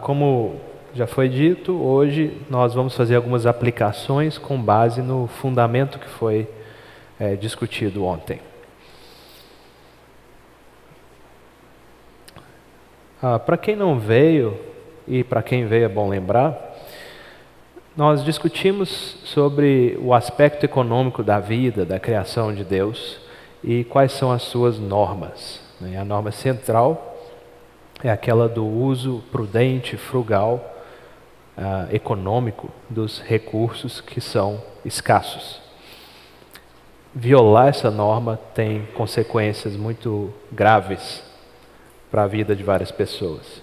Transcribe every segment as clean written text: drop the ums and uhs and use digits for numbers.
Como já foi dito, hoje nós vamos fazer algumas aplicações com base no fundamento que foi discutido ontem. Para quem não veio, e para quem veio é bom lembrar, nós discutimos sobre o aspecto econômico da vida, da criação de Deus e quais são as suas normas. A norma central é aquela do uso prudente, frugal, econômico dos recursos que são escassos. Violar essa norma tem consequências muito graves para a vida de várias pessoas.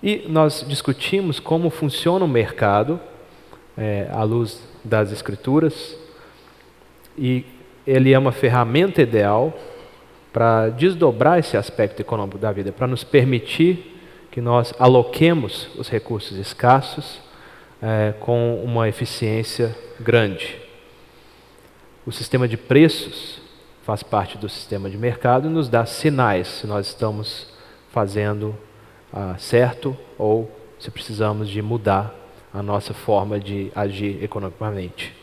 E nós discutimos como funciona o mercado à luz das Escrituras, e ele é uma ferramenta ideal para desdobrar esse aspecto econômico da vida, para nos permitir que nós aloquemos os recursos escassos com uma eficiência grande. O sistema de preços faz parte do sistema de mercado e nos dá sinais se nós estamos fazendo certo ou se precisamos de mudar a nossa forma de agir economicamente.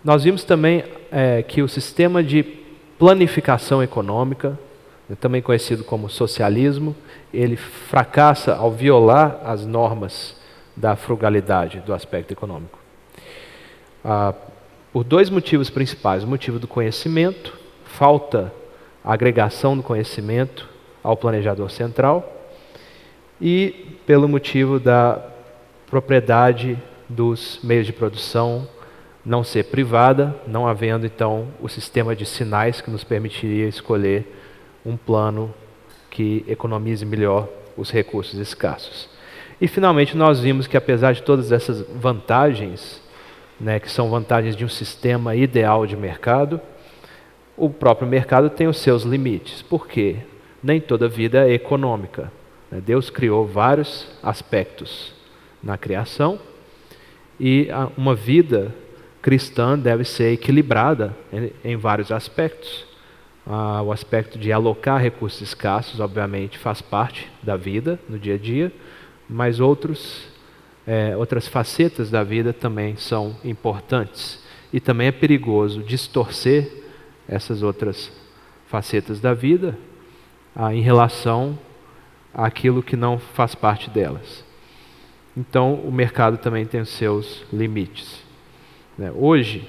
Nós vimos também que o sistema de planificação econômica, também conhecido como socialismo, ele fracassa ao violar as normas da frugalidade do aspecto econômico. Por dois motivos principais: o motivo do conhecimento, falta agregação do conhecimento ao planejador central, e pelo motivo da propriedade dos meios de produção não ser privada, não havendo então o sistema de sinais que nos permitiria escolher um plano que economize melhor os recursos escassos. E finalmente nós vimos que, apesar de todas essas vantagens, que são vantagens de um sistema ideal de mercado, o próprio mercado tem os seus limites. Por quê? Nem toda vida é econômica. Deus criou vários aspectos na criação e uma vida cristã deve ser equilibrada em vários aspectos. O aspecto de alocar recursos escassos, obviamente, faz parte da vida no dia a dia, mas outras facetas da vida também são importantes. E também é perigoso distorcer essas outras facetas da vida em relação àquilo que não faz parte delas. Então, o mercado também tem os seus limites. Hoje,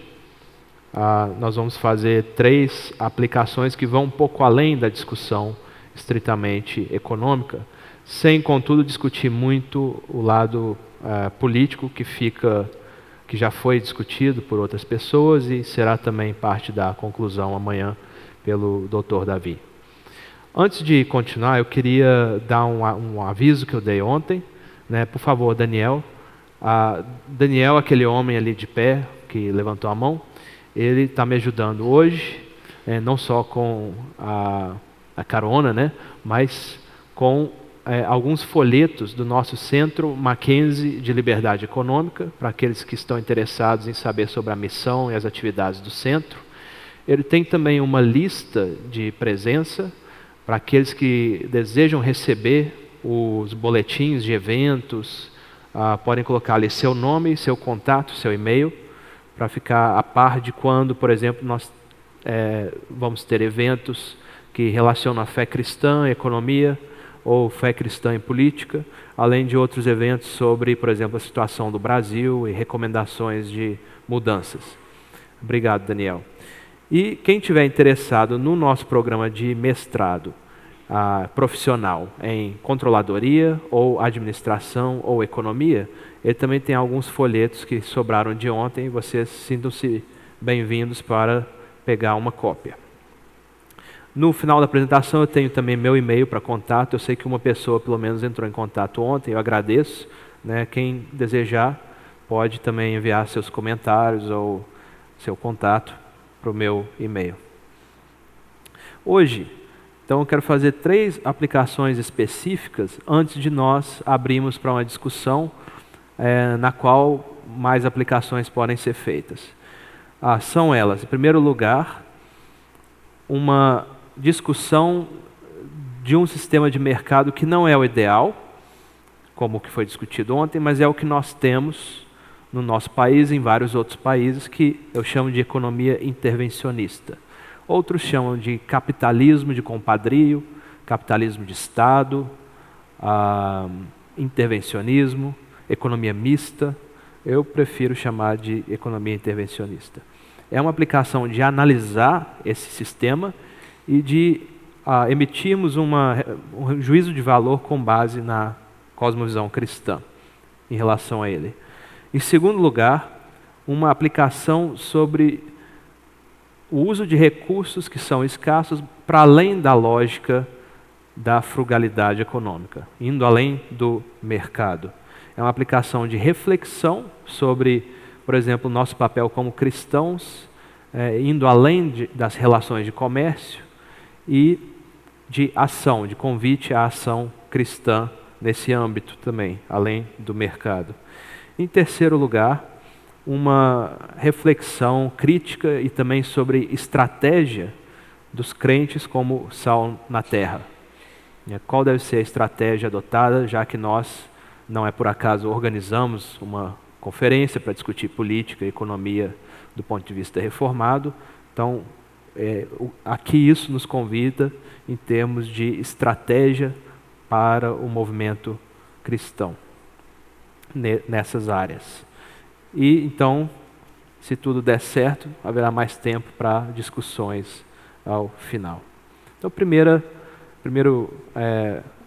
nós vamos fazer 3 aplicações que vão um pouco além da discussão estritamente econômica, sem, contudo, discutir muito o lado político que já foi discutido por outras pessoas e será também parte da conclusão amanhã pelo Dr. Davi. Antes de continuar, eu queria dar um aviso que eu dei ontem. Por favor, Daniel. Daniel, aquele homem ali de pé, que levantou a mão, ele está me ajudando hoje, não só com a carona, mas com alguns folhetos do nosso Centro Mackenzie de Liberdade Econômica, para aqueles que estão interessados em saber sobre a missão e as atividades do centro. Ele tem também uma lista de presença para aqueles que desejam receber os boletins de eventos. Podem colocar ali seu nome, seu contato, seu e-mail, para ficar a par de quando, por exemplo, nós vamos ter eventos que relacionam a fé cristã, economia, ou fé cristã e política, além de outros eventos sobre, por exemplo, a situação do Brasil e recomendações de mudanças. Obrigado, Daniel. E quem tiver interessado no nosso programa de mestrado profissional em controladoria, ou administração, ou economia, ele também tem alguns folhetos que sobraram de ontem, e vocês sintam-se bem-vindos para pegar uma cópia. No final da apresentação eu tenho também meu e-mail para contato. Eu sei que uma pessoa pelo menos entrou em contato ontem, eu agradeço. Quem desejar pode também enviar seus comentários ou seu contato para o meu e-mail. Hoje, então, eu quero fazer 3 aplicações específicas antes de nós abrirmos para uma discussão na qual mais aplicações podem ser feitas. São elas, em primeiro lugar, uma discussão de um sistema de mercado que não é o ideal, como o que foi discutido ontem, mas é o que nós temos no nosso país e em vários outros países, que eu chamo de economia intervencionista. Outros chamam de capitalismo de compadrio, capitalismo de Estado, intervencionismo, economia mista. Eu prefiro chamar de economia intervencionista. É uma aplicação de analisar esse sistema e de emitirmos um juízo de valor com base na cosmovisão cristã em relação a ele. Em segundo lugar, uma aplicação sobre o uso de recursos que são escassos para além da lógica da frugalidade econômica, indo além do mercado. É uma aplicação de reflexão sobre, por exemplo, o nosso papel como cristãos, indo além das relações de comércio e de ação, de convite à ação cristã nesse âmbito também, além do mercado. Em terceiro lugar, uma reflexão crítica e também sobre estratégia dos crentes como sal na terra. Qual deve ser a estratégia adotada, já que nós, não é por acaso, organizamos uma conferência para discutir política e economia do ponto de vista reformado. Então, aqui isso nos convida em termos de estratégia para o movimento cristão nessas áreas. E então, se tudo der certo, haverá mais tempo para discussões ao final. Então, o primeiro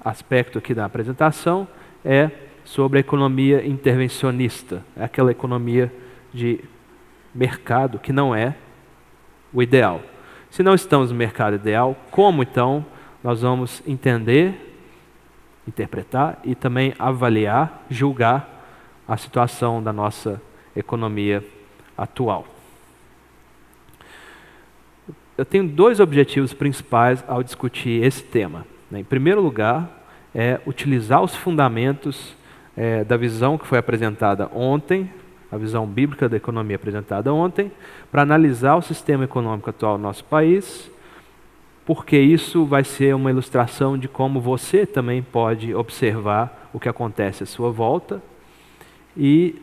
aspecto aqui da apresentação é sobre a economia intervencionista. É aquela economia de mercado que não é o ideal. Se não estamos no mercado ideal, como então nós vamos entender, interpretar e também avaliar, julgar a situação da nossa economia atual? Eu tenho dois objetivos principais ao discutir esse tema. Em primeiro lugar, é utilizar os fundamentos da visão que foi apresentada ontem, a visão bíblica da economia apresentada ontem, para analisar o sistema econômico atual do nosso país, porque isso vai ser uma ilustração de como você também pode observar o que acontece à sua volta e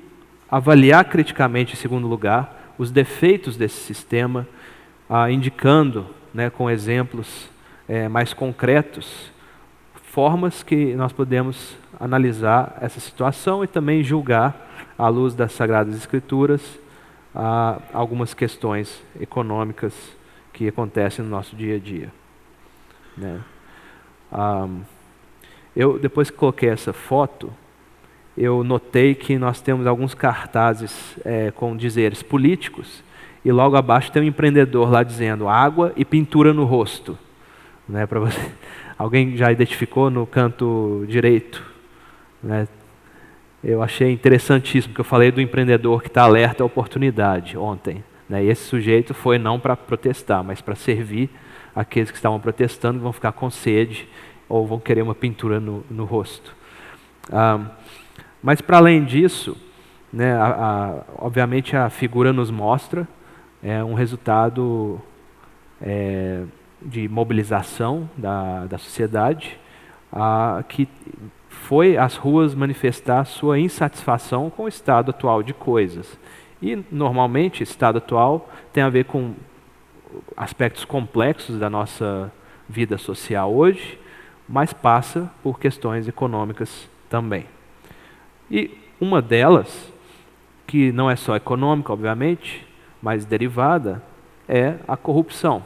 avaliar criticamente, em segundo lugar, os defeitos desse sistema, indicando, com exemplos mais concretos, formas que nós podemos analisar essa situação e também julgar, à luz das Sagradas Escrituras, algumas questões econômicas que acontecem no nosso dia a dia. Eu, depois que coloquei essa foto, eu notei que nós temos alguns cartazes com dizeres políticos e logo abaixo tem um empreendedor lá dizendo água e pintura no rosto. Para você. Alguém já identificou no canto direito? Eu achei interessantíssimo, porque eu falei do empreendedor que está alerta à oportunidade ontem. E esse sujeito foi não para protestar, mas para servir aqueles que estavam protestando, que vão ficar com sede ou vão querer uma pintura no rosto. Mas para além disso, obviamente a figura nos mostra um resultado de mobilização da sociedade, que foi às ruas manifestar sua insatisfação com o estado atual de coisas. E, normalmente, esse estado atual tem a ver com aspectos complexos da nossa vida social hoje, mas passa por questões econômicas também. E uma delas, que não é só econômica, obviamente, mas derivada, é a corrupção.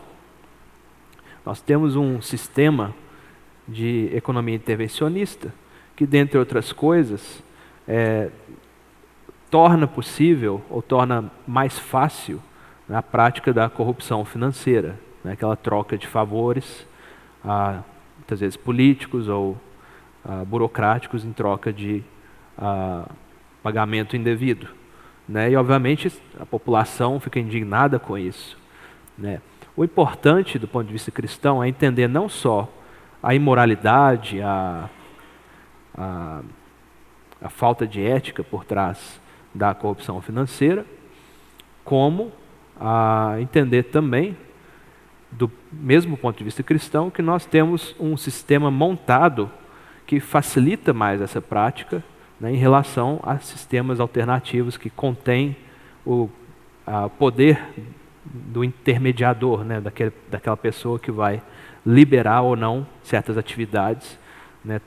Nós temos um sistema de economia intervencionista que, dentre outras coisas, torna possível ou torna mais fácil a prática da corrupção financeira, aquela troca de favores, muitas vezes políticos ou burocráticos, em troca de pagamento indevido. E, obviamente, a população fica indignada com isso. O importante, do ponto de vista cristão, é entender não só a imoralidade, a falta de ética por trás da corrupção financeira, como entender também do mesmo ponto de vista cristão, que nós temos um sistema montado que facilita mais essa prática, né, em relação a sistemas alternativos que contêm o poder do intermediador, né, daquela pessoa que vai liberar ou não certas atividades, né,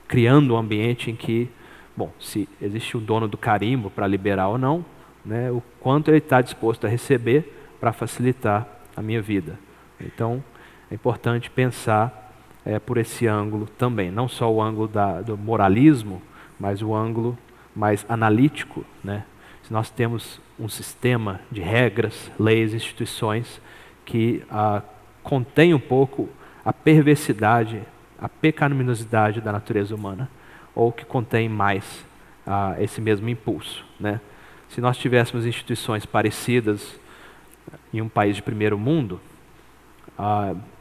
criando um ambiente em que, bom, se existe um dono do carimbo para liberar ou não, né, o quanto ele está disposto a receber para facilitar a minha vida. Então, é importante pensar por esse ângulo também, não só o ângulo do moralismo, mas o ângulo mais analítico, né? Se nós temos um sistema de regras, leis, instituições que contém um pouco a perversidade, a pecaminosidade da natureza humana, ou que contém mais esse mesmo impulso, né? Se nós tivéssemos instituições parecidas em um país de primeiro mundo,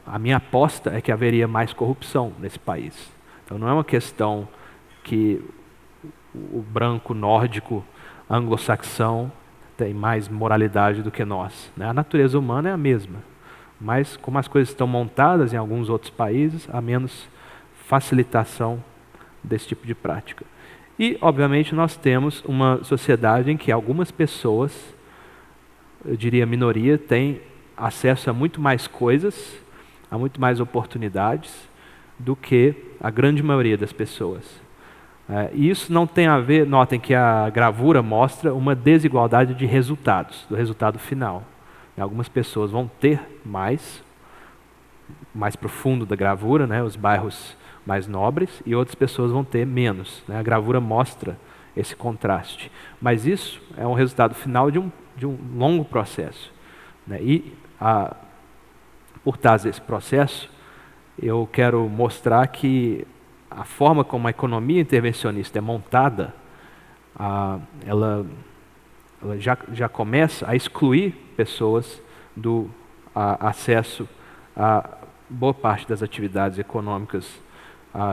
a minha aposta é que haveria mais corrupção nesse país. Então não é uma questão que o branco nórdico anglo-saxão tem mais moralidade do que nós, né? A natureza humana é a mesma, mas como as coisas estão montadas em alguns outros países, há menos facilitação desse tipo de prática. E, obviamente, nós temos uma sociedade em que algumas pessoas, eu diria minoria, têm acesso a muito mais coisas, a muito mais oportunidades do que a grande maioria das pessoas. E isso não tem a ver, notem que a gravura mostra uma desigualdade de resultados, do resultado final. Algumas pessoas vão ter mais profundo da gravura, né, os bairros mais nobres, e outras pessoas vão ter menos, né? A gravura mostra esse contraste. Mas isso é um resultado final de um longo processo, né? E, por trás desse processo, eu quero mostrar que a forma como a economia intervencionista é montada, ela já começa a excluir pessoas do acesso a boa parte das atividades econômicas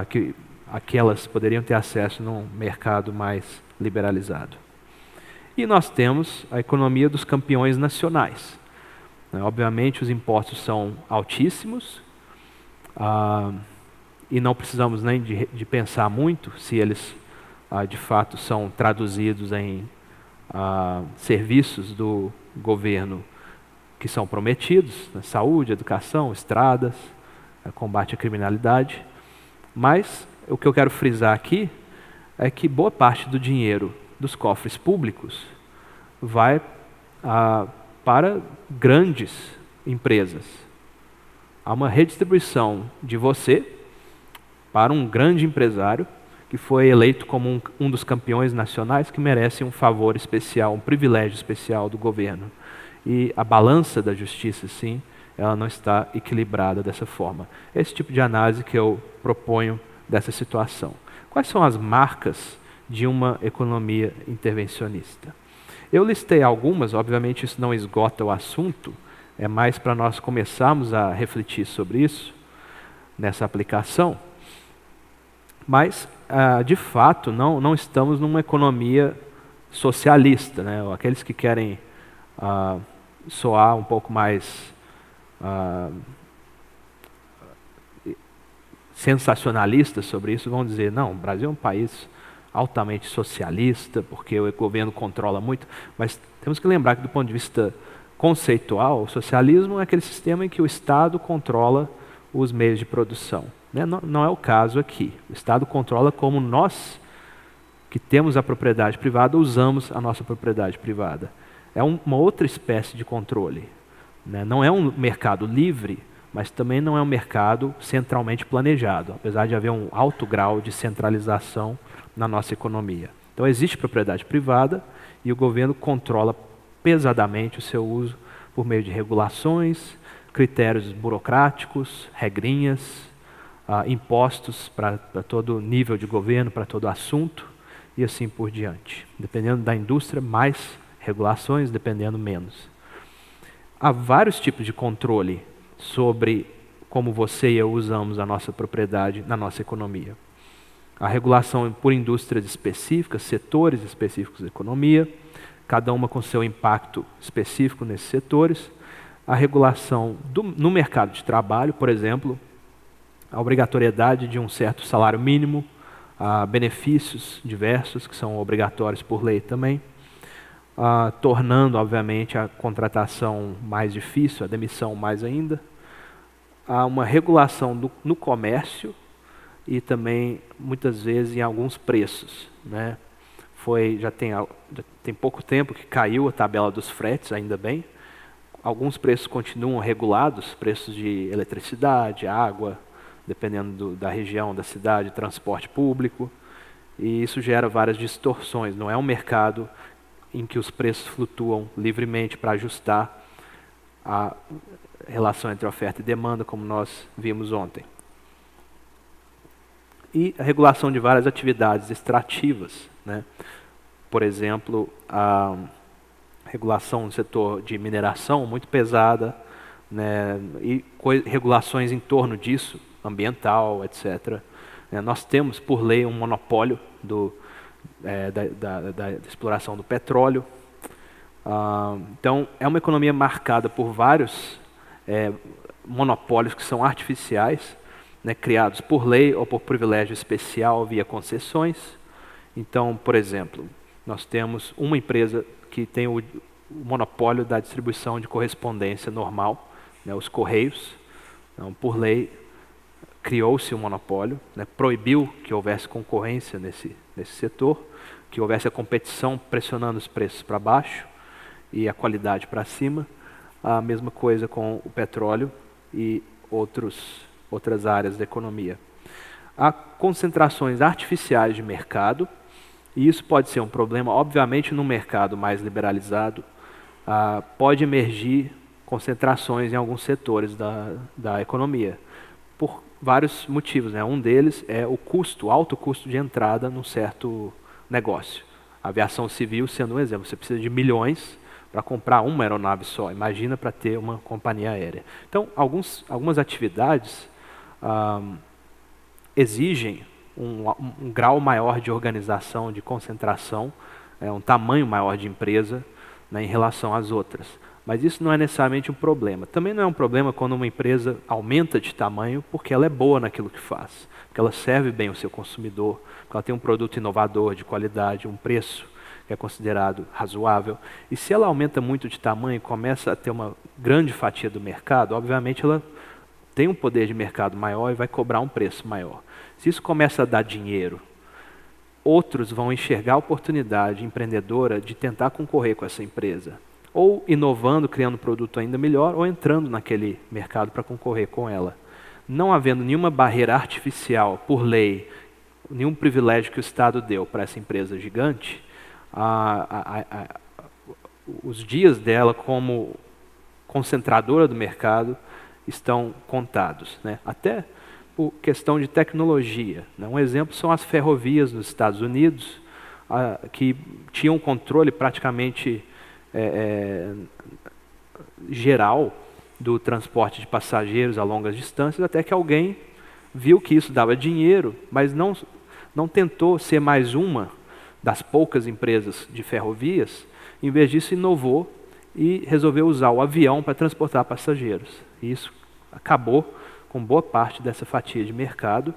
que elas poderiam ter acesso num mercado mais liberalizado. E nós temos a economia dos campeões nacionais. Obviamente os impostos são altíssimos, e não precisamos nem de pensar muito se eles de fato são traduzidos em serviços do governo que são prometidos, né, saúde, educação, estradas, combate à criminalidade. Mas o que eu quero frisar aqui é que boa parte do dinheiro dos cofres públicos vai para grandes empresas. Há uma redistribuição de você para um grande empresário que foi eleito como um dos campeões nacionais que merece um favor especial, um privilégio especial do governo. E a balança da justiça, sim, ela não está equilibrada dessa forma. É esse tipo de análise que eu proponho dessa situação. Quais são as marcas de uma economia intervencionista? Eu listei algumas, obviamente isso não esgota o assunto, é mais para nós começarmos a refletir sobre isso, nessa aplicação. Mas, de fato, não estamos numa economia socialista, né? Aqueles que querem soar um pouco mais sensacionalistas sobre isso vão dizer, não, o Brasil é um país altamente socialista, porque o governo controla muito, mas temos que lembrar que do ponto de vista conceitual, o socialismo é aquele sistema em que o Estado controla os meios de produção. Né? Não é o caso aqui. O Estado controla como nós, que temos a propriedade privada, usamos a nossa propriedade privada. É uma outra espécie de controle. Né? Não é um mercado livre, mas também não é um mercado centralmente planejado, apesar de haver um alto grau de centralização na nossa economia. Então existe propriedade privada e o governo controla pesadamente o seu uso por meio de regulações, critérios burocráticos, regrinhas, impostos para todo nível de governo, para todo assunto e assim por diante. Dependendo da indústria, mais regulações, dependendo menos. Há vários tipos de controle sobre como você e eu usamos a nossa propriedade na nossa economia. A regulação por indústrias específicas, setores específicos da economia, cada uma com seu impacto específico nesses setores. a regulação no mercado de trabalho, por exemplo, a obrigatoriedade de um certo salário mínimo, benefícios diversos que são obrigatórios por lei também, tornando, obviamente, a contratação mais difícil, a demissão mais ainda. Há uma regulação no comércio e também, muitas vezes, em alguns preços, né? Já tem pouco tempo que caiu a tabela dos fretes, ainda bem. Alguns preços continuam regulados, preços de eletricidade, água, dependendo da região, da cidade, transporte público. E isso gera várias distorções. Não é um mercado em que os preços flutuam livremente para ajustar a relação entre oferta e demanda, como nós vimos ontem. E a regulação de várias atividades extrativas, né? Por exemplo, a regulação no setor de mineração muito pesada, né? E regulações em torno disso, ambiental, etc. Nós temos, por lei, um monopólio da exploração do petróleo. Então, é uma economia marcada por vários monopólios que são artificiais, né, criados por lei ou por privilégio especial via concessões. Então, por exemplo, nós temos uma empresa que tem o monopólio da distribuição de correspondência normal, né, os Correios. Então, por lei, criou-se um monopólio, né, proibiu que houvesse concorrência nesse setor, que houvesse a competição pressionando os preços para baixo e a qualidade para cima. A mesma coisa com o petróleo e outras áreas da economia. Há concentrações artificiais de mercado, e isso pode ser um problema, obviamente, no mercado mais liberalizado, pode emergir concentrações em alguns setores da economia, por vários motivos, né? Um deles é o alto custo de entrada num certo negócio. A aviação civil sendo um exemplo, você precisa de milhões para comprar uma aeronave só, imagina para ter uma companhia aérea. Então, algumas atividades exigem um grau maior de organização, de concentração, um tamanho maior de empresa, né, em relação às outras. Mas isso não é necessariamente um problema. Também não é um problema quando uma empresa aumenta de tamanho porque ela é boa naquilo que faz, porque ela serve bem o seu consumidor, porque ela tem um produto inovador, de qualidade, um preço que é considerado razoável. E se ela aumenta muito de tamanho e começa a ter uma grande fatia do mercado, obviamente ela tem um poder de mercado maior e vai cobrar um preço maior. Se isso começa a dar dinheiro, outros vão enxergar a oportunidade empreendedora de tentar concorrer com essa empresa, ou inovando, criando um produto ainda melhor, ou entrando naquele mercado para concorrer com ela. Não havendo nenhuma barreira artificial por lei, nenhum privilégio que o Estado deu para essa empresa gigante, os dias dela como concentradora do mercado estão contados, né? Até por questão de tecnologia, né? Um exemplo são as ferrovias nos Estados Unidos, que tinham um controle praticamente geral do transporte de passageiros a longas distâncias, até que alguém viu que isso dava dinheiro, mas não tentou ser mais uma das poucas empresas de ferrovias. Em vez disso, inovou e resolveu usar o avião para transportar passageiros. E isso acabou com boa parte dessa fatia de mercado,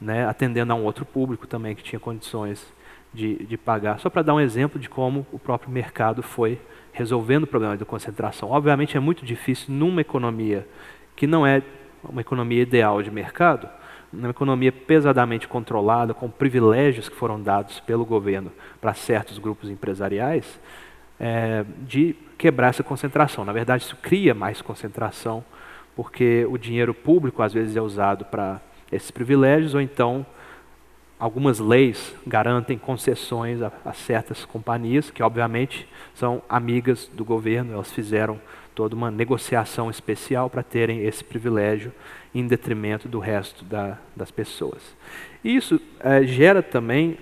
né, atendendo a um outro público também que tinha condições de pagar. Só para dar um exemplo de como o próprio mercado foi resolvendo o problema de concentração. Obviamente é muito difícil numa economia que não é uma economia ideal de mercado, numa economia pesadamente controlada, com privilégios que foram dados pelo governo para certos grupos empresariais, de quebrar essa concentração. Na verdade, isso cria mais concentração, porque o dinheiro público às vezes é usado para esses privilégios, ou então algumas leis garantem concessões a certas companhias, que obviamente são amigas do governo, elas fizeram toda uma negociação especial para terem esse privilégio em detrimento do resto das pessoas. E isso gera também,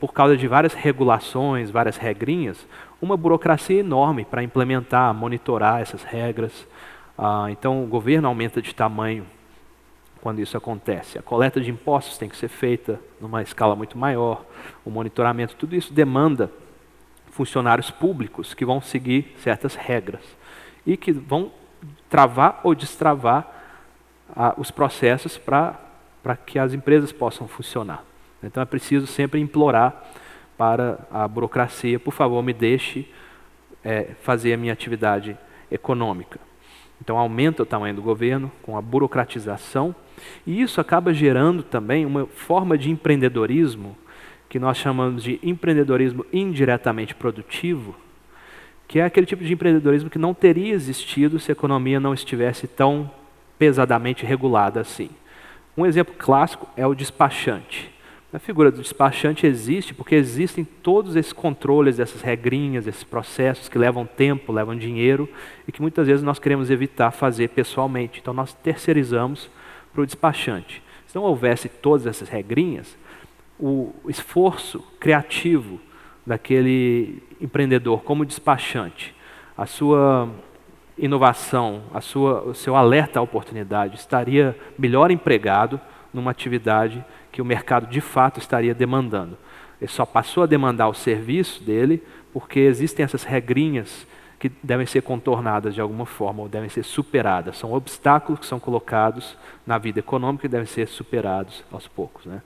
por causa de várias regulações, várias regrinhas, uma burocracia enorme para implementar, monitorar essas regras. Então o governo aumenta de tamanho quando isso acontece. A coleta de impostos tem que ser feita numa escala muito maior, o monitoramento, tudo isso demanda funcionários públicos que vão seguir certas regras. e que vão travar ou destravar os processos para que as empresas possam funcionar. Então é preciso sempre implorar para a burocracia, por favor, me deixe fazer a minha atividade econômica. Então aumenta o tamanho do governo com a burocratização, e isso acaba gerando também uma forma de empreendedorismo que nós chamamos de empreendedorismo indiretamente produtivo, que é aquele tipo de empreendedorismo que não teria existido se a economia não estivesse tão pesadamente regulada assim. Um exemplo clássico é o despachante. A figura do despachante existe porque existem todos esses controles, essas regrinhas, esses processos que levam tempo, levam dinheiro e que muitas vezes nós queremos evitar fazer pessoalmente. Então nós terceirizamos para o despachante. Se não houvesse todas essas regrinhas, o esforço criativo daquele empreendedor como despachante, a sua inovação, o seu alerta à oportunidade estaria melhor empregado numa atividade que o mercado de fato estaria demandando. Ele só passou a demandar o serviço dele porque existem essas regrinhas que devem ser contornadas de alguma forma ou devem ser superadas. São obstáculos que são colocados na vida econômica e devem ser superados aos poucos, né?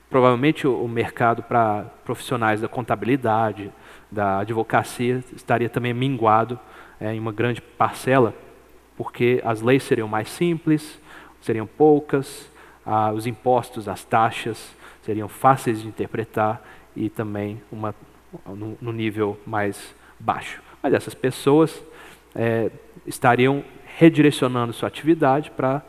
Provavelmente o mercado para profissionais da contabilidade, da advocacia, estaria também minguado em uma grande parcela, porque as leis seriam mais simples, seriam poucas, os impostos, as taxas seriam fáceis de interpretar e também no nível mais baixo. Mas essas pessoas estariam redirecionando sua atividade para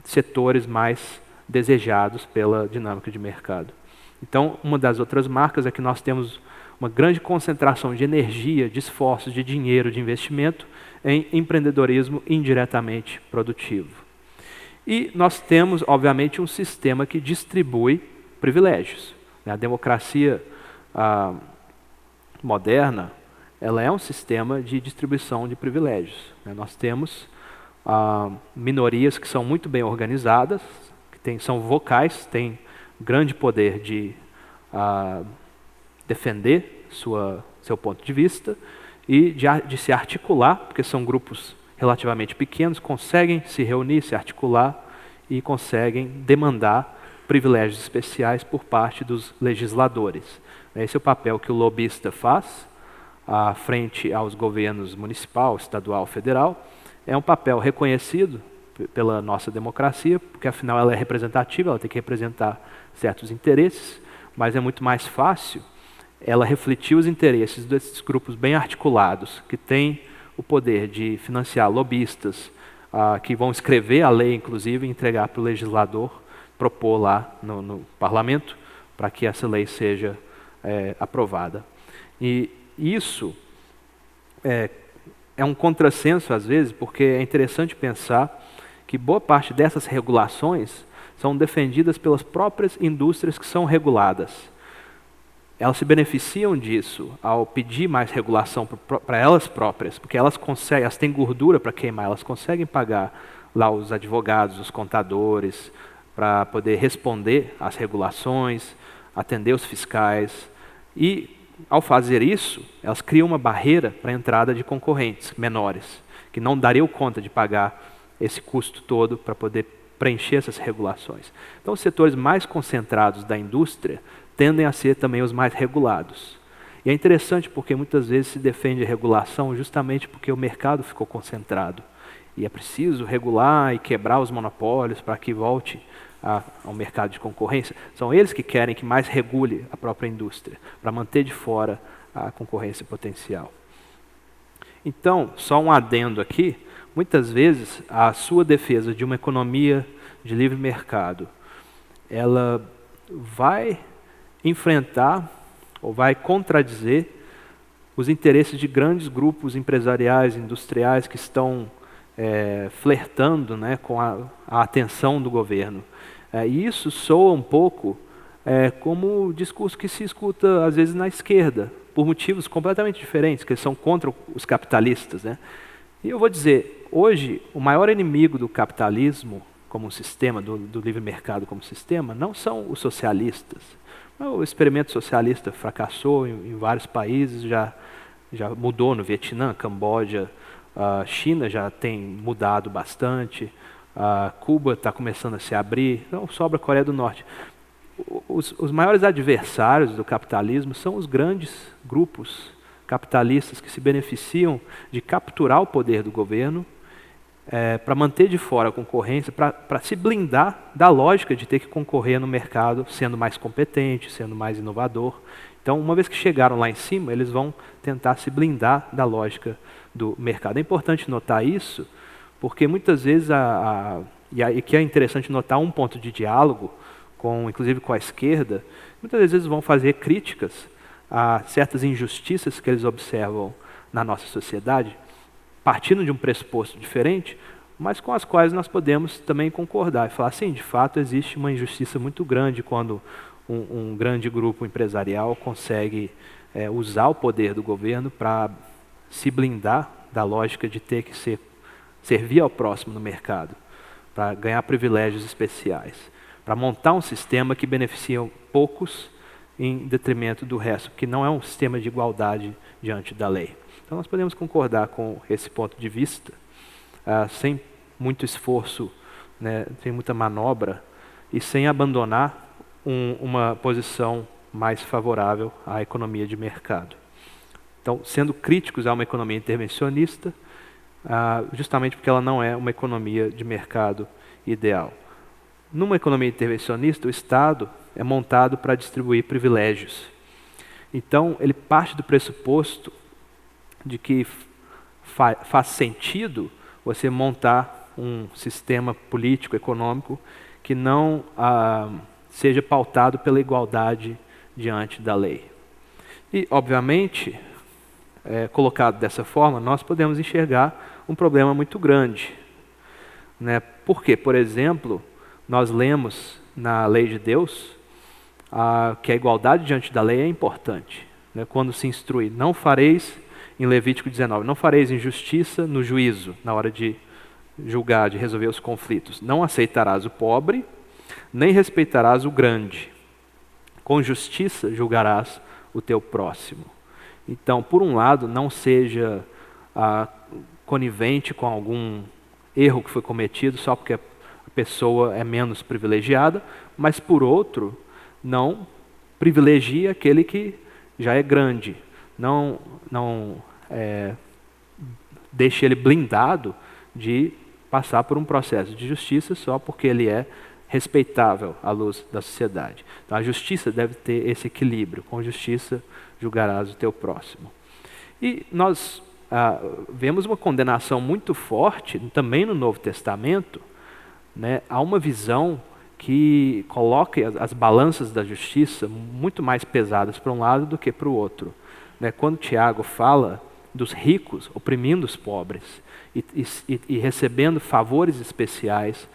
setores mais desejados pela dinâmica de mercado. Então, uma das outras marcas é que nós temos uma grande concentração de energia, de esforços, de dinheiro, de investimento em empreendedorismo indiretamente produtivo. E nós temos, obviamente, um sistema que distribui privilégios. A democracia moderna, ela é um sistema de distribuição de privilégios. Nós temos minorias que são muito bem organizadas, são vocais, têm grande poder de defender seu ponto de vista e de se articular, porque são grupos relativamente pequenos, conseguem se reunir, se articular e conseguem demandar privilégios especiais por parte dos legisladores. Esse é o papel que o lobista faz frente aos governos municipal, estadual, federal. É um papel reconhecido pela nossa democracia, porque afinal ela é representativa, ela tem que representar certos interesses, mas é muito mais fácil ela refletir os interesses desses grupos bem articulados, que têm o poder de financiar lobistas, que vão escrever a lei, inclusive, e entregar para o legislador, propor lá no parlamento, para que essa lei seja aprovada. E isso é um contrassenso, às vezes, porque é interessante pensar que boa parte dessas regulações são defendidas pelas próprias indústrias que são reguladas. Elas se beneficiam disso ao pedir mais regulação para elas próprias, porque elas têm gordura para queimar, elas conseguem pagar lá os advogados, os contadores, para poder responder às regulações, atender os fiscais. E, ao fazer isso, elas criam uma barreira para a entrada de concorrentes menores, que não dariam conta de pagar esse custo todo para poder preencher essas regulações. Então, os setores mais concentrados da indústria tendem a ser também os mais regulados. E é interessante porque muitas vezes se defende a regulação justamente porque o mercado ficou concentrado. E é preciso regular e quebrar os monopólios para que volte ao mercado de concorrência. São eles que querem que mais regule a própria indústria, para manter de fora a concorrência potencial. Então, só um adendo aqui, muitas vezes a sua defesa de uma economia de livre mercado, ela vai enfrentar ou vai contradizer os interesses de grandes grupos empresariais, industriais que estão flertando, né, com a atenção do governo. E isso soa um pouco como o discurso que se escuta às vezes na esquerda, por motivos completamente diferentes, que eles são contra os capitalistas, né? E eu vou dizer, hoje o maior inimigo do capitalismo como sistema, do livre mercado como sistema, não são os socialistas. O experimento socialista fracassou em vários países, já já mudou no Vietnã, Camboja, China já tem mudado bastante, Cuba está começando a se abrir, então sobra a Coreia do Norte. Os maiores adversários do capitalismo são os grandes grupos capitalistas que se beneficiam de capturar o poder do governo para manter de fora a concorrência, para se blindar da lógica de ter que concorrer no mercado sendo mais competente, sendo mais inovador. Então, uma vez que chegaram lá em cima, eles vão tentar se blindar da lógica do mercado. É importante notar isso, porque muitas vezes, e aqui é interessante notar um ponto de diálogo, inclusive com a esquerda, muitas vezes eles vão fazer críticas a certas injustiças que eles observam na nossa sociedade, partindo de um pressuposto diferente, mas com as quais nós podemos também concordar e falar, sim, de fato existe uma injustiça muito grande quando um grande grupo empresarial consegue usar o poder do governo para se blindar da lógica de ter que servir ao próximo no mercado, para ganhar privilégios especiais, para montar um sistema que beneficia poucos em detrimento do resto, porque não é um sistema de igualdade diante da lei. Então nós podemos concordar com esse ponto de vista, sem muito esforço, né, sem muita manobra, e sem abandonar uma posição mais favorável à economia de mercado. Então, sendo críticos a uma economia intervencionista, justamente porque ela não é uma economia de mercado ideal. Numa economia intervencionista, o Estado é montado para distribuir privilégios. Então, ele parte do pressuposto de que faz sentido você montar um sistema político, econômico, que não seja pautado pela igualdade diante da lei. E, obviamente, colocado dessa forma, nós podemos enxergar um problema muito grande. Né? Porque, por exemplo, nós lemos na lei de Deus que a igualdade diante da lei é importante. Né? Quando se instrui, não fareis, em Levítico 19, não fareis injustiça no juízo, na hora de julgar, de resolver os conflitos. Não aceitarás o pobre, nem respeitarás o grande. Com justiça julgarás o teu próximo. Então, por um lado, não seja conivente com algum erro que foi cometido só porque a pessoa é menos privilegiada, mas por outro, não privilegie aquele que já é grande. Não deixe ele blindado de passar por um processo de justiça só porque ele é respeitável à luz da sociedade. Então, a justiça deve ter esse equilíbrio. Com justiça julgarás o teu próximo. E nós vemos uma condenação muito forte, também no Novo Testamento, né, há uma visão que coloca as balanças da justiça muito mais pesadas para um lado do que para o outro. Né? Quando Tiago fala dos ricos oprimindo os pobres e recebendo favores especiais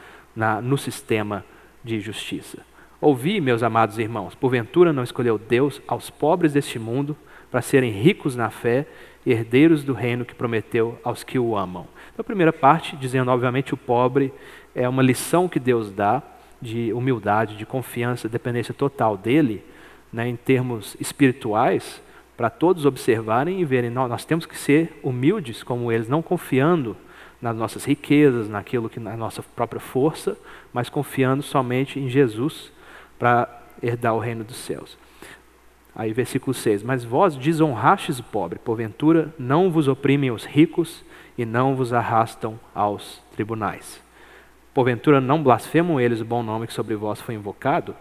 no sistema de justiça. Ouvi, meus amados irmãos, porventura não escolheu Deus aos pobres deste mundo para serem ricos na fé, herdeiros do reino que prometeu aos que o amam. Então, a primeira parte, dizendo, obviamente, o pobre é uma lição que Deus dá de humildade, de confiança, dependência total dele, né, em termos espirituais, para todos observarem e verem, nós temos que ser humildes como eles, não confiando nas nossas riquezas, naquilo que na nossa própria força, mas confiando somente em Jesus para herdar o reino dos céus. Aí versículo 6, mas vós desonrastes o pobre, porventura não vos oprimem os ricos e não vos arrastam aos tribunais. Porventura não blasfemam eles o bom nome que sobre vós foi invocado?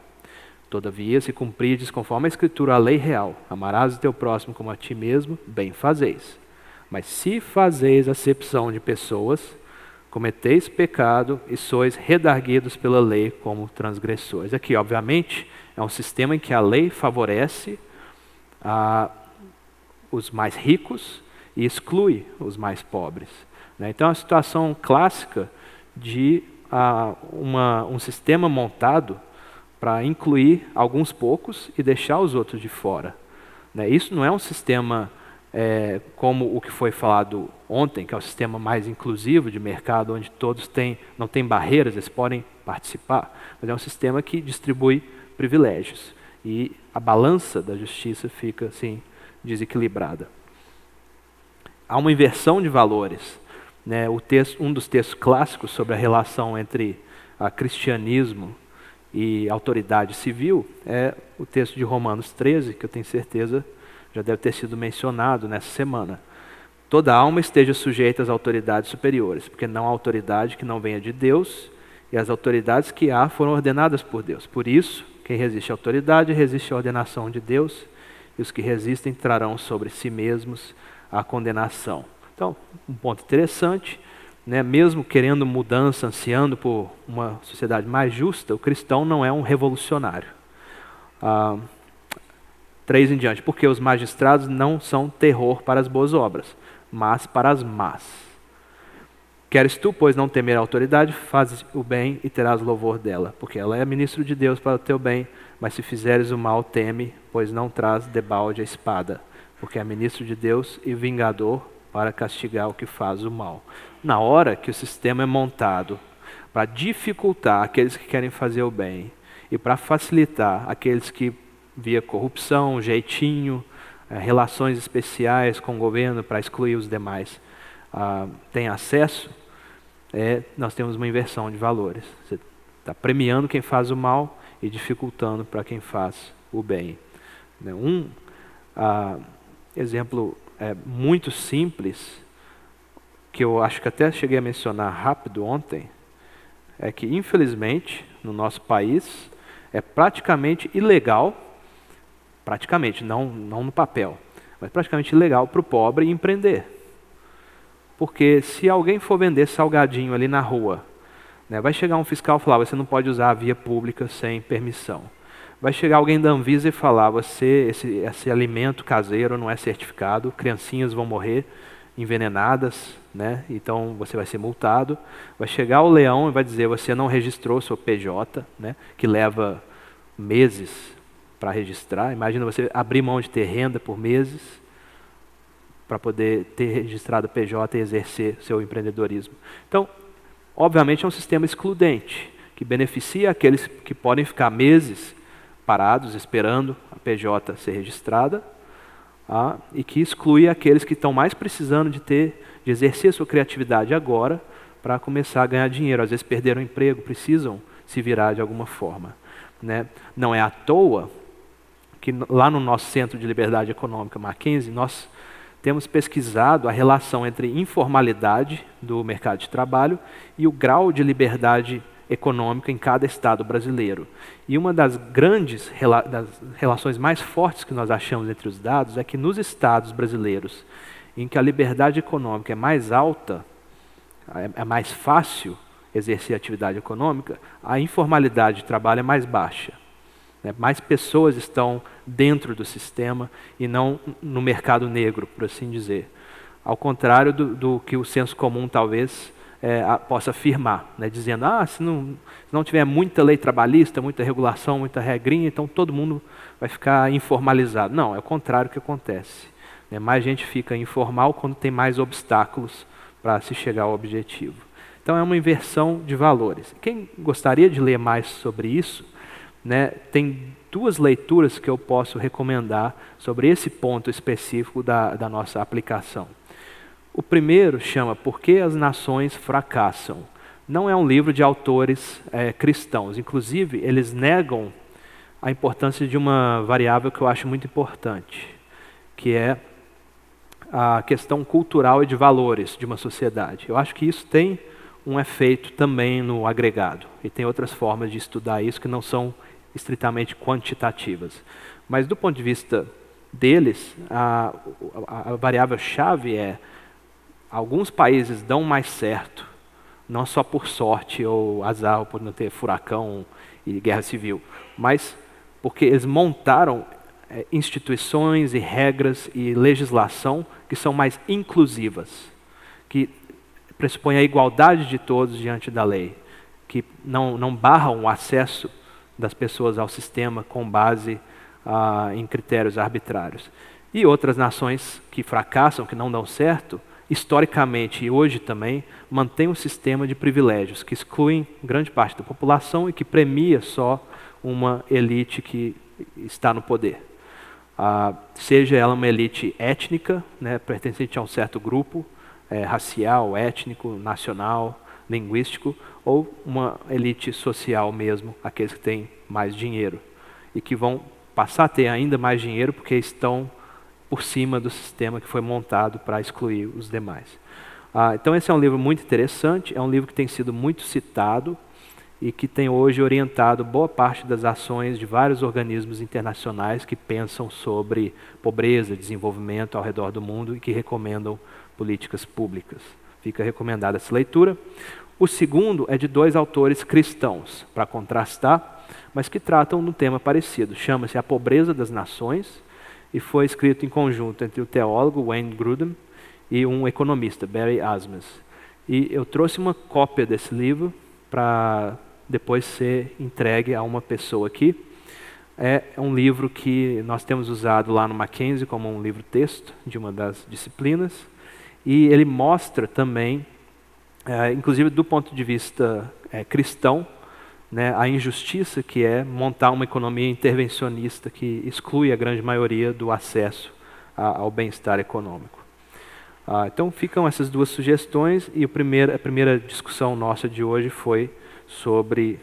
Todavia, se cumprides conforme a Escritura a lei real, amarás o teu próximo como a ti mesmo, bem fazeis. Mas se fazeis acepção de pessoas, cometeis pecado e sois redarguidos pela lei como transgressores. Aqui, obviamente, é um sistema em que a lei favorece os mais ricos e exclui os mais pobres. Né? Então, é uma situação clássica de um sistema montado para incluir alguns poucos e deixar os outros de fora. Né? Isso não é um sistema como o que foi falado ontem, que é o sistema mais inclusivo de mercado, onde todos não têm barreiras, eles podem participar, mas é um sistema que distribui privilégios. E a balança da justiça fica assim desequilibrada. há uma inversão de valores. Né? Um dos textos clássicos sobre a relação entre cristianismo e autoridade civil é o texto de Romanos 13, que eu tenho certeza já deve ter sido mencionado nessa semana. Toda alma esteja sujeita às autoridades superiores, porque não há autoridade que não venha de Deus, e as autoridades que há foram ordenadas por Deus. Por isso, quem resiste à autoridade resiste à ordenação de Deus, e os que resistem trarão sobre si mesmos a condenação. Então, um ponto interessante, né? Mesmo querendo mudança, ansiando por uma sociedade mais justa, o cristão não é um revolucionário. 3 em diante, porque os magistrados não são terror para as boas obras, mas para as más. Queres tu, pois, não temer a autoridade, fazes o bem e terás louvor dela, porque ela é ministro de Deus para o teu bem, mas se fizeres o mal, teme, pois não traz debalde a espada, porque é ministro de Deus e vingador para castigar o que faz o mal. Na hora que o sistema é montado para dificultar aqueles que querem fazer o bem e para facilitar aqueles que, via corrupção, jeitinho, relações especiais com o governo para excluir os demais, têm acesso, nós temos uma inversão de valores. Você está premiando quem faz o mal e dificultando para quem faz o bem. Um exemplo muito simples, que eu acho que até cheguei a mencionar rápido ontem, é que infelizmente no nosso país é praticamente ilegal, não no papel, mas praticamente ilegal para o pobre empreender. Porque se alguém for vender salgadinho ali na rua, né, vai chegar um fiscal e falar, você não pode usar a via pública sem permissão. Vai chegar alguém da Anvisa e falar, esse alimento caseiro não é certificado, criancinhas vão morrer envenenadas, né, então você vai ser multado. Vai chegar o leão e vai dizer, você não registrou seu PJ, né, que leva meses para registrar. Imagina você abrir mão de ter renda por meses para poder ter registrado PJ e exercer seu empreendedorismo. Então, obviamente é um sistema excludente, que beneficia aqueles que podem ficar meses parados esperando a PJ ser registrada, e que exclui aqueles que estão mais precisando de exercer sua criatividade agora para começar a ganhar dinheiro. Às vezes perderam o emprego, precisam se virar de alguma forma. Né? Não é à toa que lá no nosso Centro de Liberdade Econômica, Mackenzie, nós temos pesquisado a relação entre informalidade do mercado de trabalho e o grau de liberdade econômica em cada estado brasileiro. E uma das grandes das relações mais fortes que nós achamos entre os dados é que nos estados brasileiros em que a liberdade econômica é mais alta, é mais fácil exercer atividade econômica, a informalidade de trabalho é mais baixa. Mais pessoas estão dentro do sistema e não no mercado negro, por assim dizer. Ao contrário do que o senso comum talvez possa afirmar, né, dizendo, se não tiver muita lei trabalhista, muita regulação, muita regrinha, então todo mundo vai ficar informalizado. Não, é o contrário que acontece. Mais gente fica informal quando tem mais obstáculos para se chegar ao objetivo. Então é uma inversão de valores. Quem gostaria de ler mais sobre isso, né, tem 2 leituras que eu posso recomendar sobre esse ponto específico da nossa aplicação. O primeiro chama Por que as Nações Fracassam. Não é um livro de autores cristãos. Inclusive, eles negam a importância de uma variável que eu acho muito importante, que é a questão cultural e de valores de uma sociedade. Eu acho que isso tem um efeito também no agregado. E tem outras formas de estudar isso que não são estritamente quantitativas. Mas do ponto de vista deles, a variável-chave é alguns países dão mais certo, não só por sorte ou azar, ou por não ter furacão e guerra civil, mas porque eles montaram instituições e regras e legislação que são mais inclusivas, que pressupõem a igualdade de todos diante da lei, que não barram o acesso das pessoas ao sistema com base em critérios arbitrários. E outras nações que fracassam, que não dão certo, historicamente e hoje também, mantêm um sistema de privilégios que excluem grande parte da população e que premia só uma elite que está no poder. seja ela uma elite étnica, né, pertencente a um certo grupo, racial, étnico, nacional, linguístico, ou uma elite social mesmo, aqueles que têm mais dinheiro e que vão passar a ter ainda mais dinheiro porque estão por cima do sistema que foi montado para excluir os demais. Então esse é um livro muito interessante, é um livro que tem sido muito citado e que tem hoje orientado boa parte das ações de vários organismos internacionais que pensam sobre pobreza, desenvolvimento ao redor do mundo e que recomendam políticas públicas. Fica recomendada essa leitura. O segundo é de 2 autores cristãos, para contrastar, mas que tratam de um tema parecido. Chama-se A Pobreza das Nações e foi escrito em conjunto entre o teólogo Wayne Grudem e um economista, Barry Asmus. E eu trouxe uma cópia desse livro para depois ser entregue a uma pessoa aqui. É um livro que nós temos usado lá no Mackenzie como um livro-texto de uma das disciplinas. E ele mostra também, inclusive do ponto de vista cristão, né, a injustiça que é montar uma economia intervencionista que exclui a grande maioria do acesso ao bem-estar econômico. Então ficam essas 2 sugestões e a primeira discussão nossa de hoje foi sobre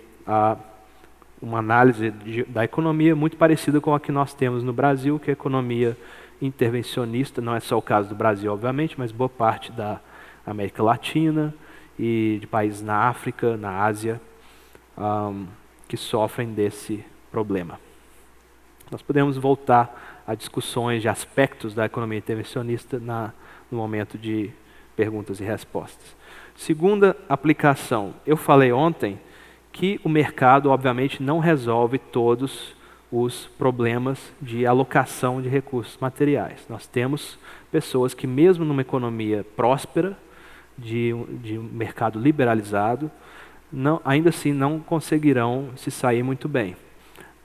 uma análise da economia muito parecida com a que nós temos no Brasil, que é a economia intervencionista. Não é só o caso do Brasil, obviamente, mas boa parte da América Latina e de países na África, na Ásia, que sofrem desse problema. Nós podemos voltar a discussões de aspectos da economia intervencionista no momento de perguntas e respostas. Segunda aplicação. Eu falei ontem que o mercado, obviamente, não resolve todos os problemas de alocação de recursos materiais. Nós temos pessoas que, mesmo numa economia próspera, de um mercado liberalizado, ainda assim não conseguirão se sair muito bem.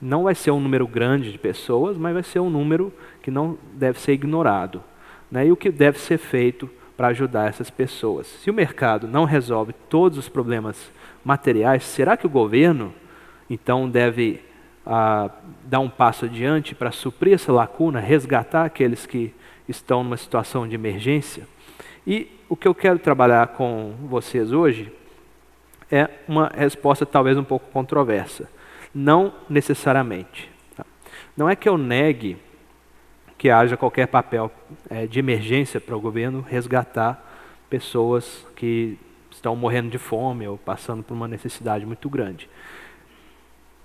Não vai ser um número grande de pessoas, mas vai ser um número que não deve ser ignorado. Né? E o que deve ser feito para ajudar essas pessoas? Se o mercado não resolve todos os problemas materiais, será que o governo, então, deve dar um passo adiante para suprir essa lacuna, resgatar aqueles que estão numa situação de emergência? E o que eu quero trabalhar com vocês hoje é uma resposta talvez um pouco controversa. Não necessariamente. Tá? Não é que eu negue que haja qualquer papel de emergência para o governo resgatar pessoas que estão morrendo de fome ou passando por uma necessidade muito grande.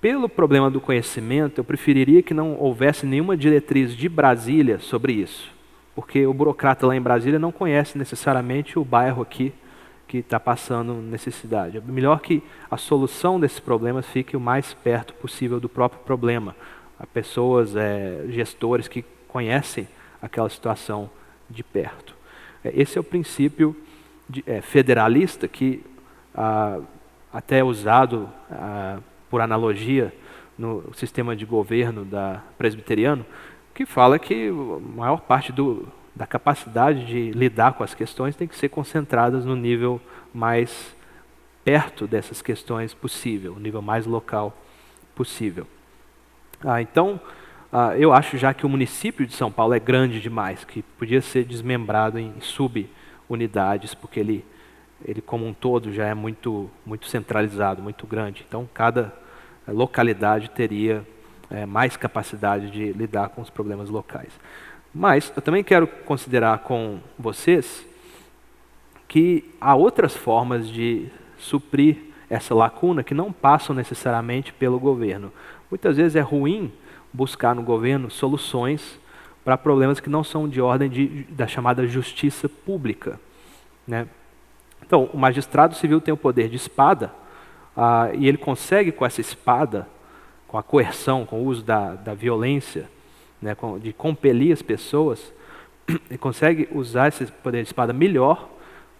Pelo problema do conhecimento, eu preferiria que não houvesse nenhuma diretriz de Brasília sobre isso, porque o burocrata lá em Brasília não conhece necessariamente o bairro aqui que está passando necessidade. É melhor que a solução desses problemas fique o mais perto possível do próprio problema. Há pessoas, gestores que conhecem aquela situação de perto. Esse é o princípio federalista que até é usado por analogia no sistema de governo presbiteriano, que fala que a maior parte da capacidade de lidar com as questões tem que ser concentradas no nível mais perto dessas questões possível, o nível mais local possível. Então, eu acho já que o município de São Paulo é grande demais, que podia ser desmembrado em subunidades, porque ele como um todo já é muito, muito centralizado, muito grande. Então, cada localidade teria mais capacidade de lidar com os problemas locais. Mas eu também quero considerar com vocês que há outras formas de suprir essa lacuna que não passam necessariamente pelo governo. Muitas vezes é ruim buscar no governo soluções para problemas que não são de ordem da chamada justiça pública. Né? Então, o magistrado civil tem o poder de espada, e ele consegue com essa espada, com a coerção, com o uso da violência, né, de compelir as pessoas, ele consegue usar esse poder de espada melhor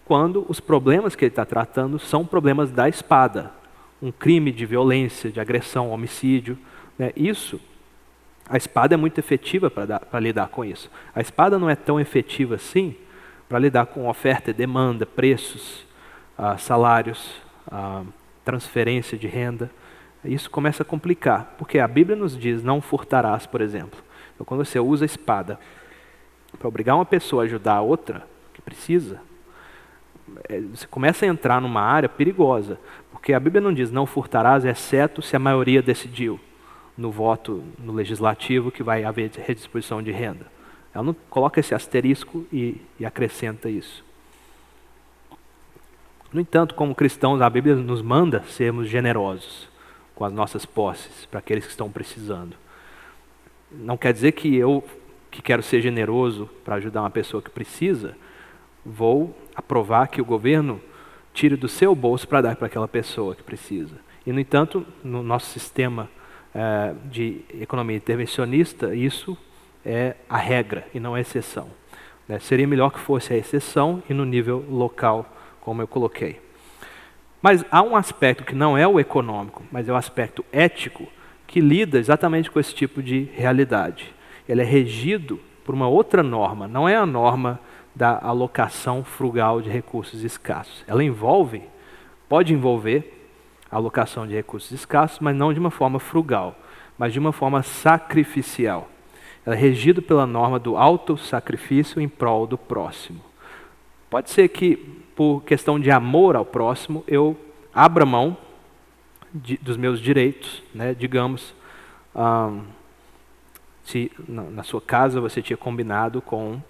quando os problemas que ele está tratando são problemas da espada. Um crime de violência, de agressão, homicídio. Né, a espada é muito efetiva para lidar com isso. A espada não é tão efetiva assim para lidar com oferta e demanda, preços, salários, transferência de renda. Isso começa a complicar, porque a Bíblia nos diz, não furtarás, por exemplo. Então, quando você usa a espada para obrigar uma pessoa a ajudar a outra que precisa, você começa a entrar numa área perigosa, porque a Bíblia não diz não furtarás, exceto se a maioria decidiu no voto no legislativo que vai haver redistribuição de renda. Ela não coloca esse asterisco e acrescenta isso. No entanto, como cristãos, a Bíblia nos manda sermos generosos com as nossas posses para aqueles que estão precisando. Não quer dizer que eu, que quero ser generoso para ajudar uma pessoa que precisa, vou aprovar que o governo tire do seu bolso para dar para aquela pessoa que precisa. E, no entanto, no nosso sistema de economia intervencionista, isso é a regra e não a exceção. Seria melhor que fosse a exceção e no nível local, como eu coloquei. Mas há um aspecto que não é o econômico, mas é o aspecto ético, que lida exatamente com esse tipo de realidade. Ele é regido por uma outra norma, não é a norma da alocação frugal de recursos escassos. Ela pode envolver a alocação de recursos escassos, mas não de uma forma frugal, mas de uma forma sacrificial. Ela é regida pela norma do autossacrifício em prol do próximo. Pode ser que, por questão de amor ao próximo, eu abra mão dos meus direitos, né? Digamos, se na sua casa você tinha combinado com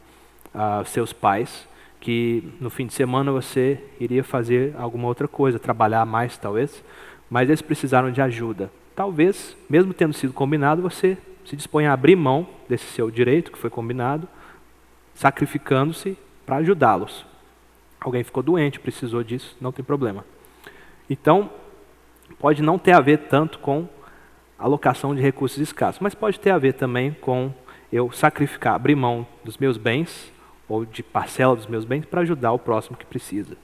seus pais que no fim de semana você iria fazer alguma outra coisa, trabalhar mais talvez, mas eles precisaram de ajuda. Talvez, mesmo tendo sido combinado, você se dispõe a abrir mão desse seu direito que foi combinado, sacrificando-se para ajudá-los. Alguém ficou doente, precisou disso, não tem problema. Então, pode não ter a ver tanto com alocação de recursos escassos, mas pode ter a ver também com eu sacrificar, abrir mão dos meus bens, ou de parcela dos meus bens, para ajudar o próximo que precisa.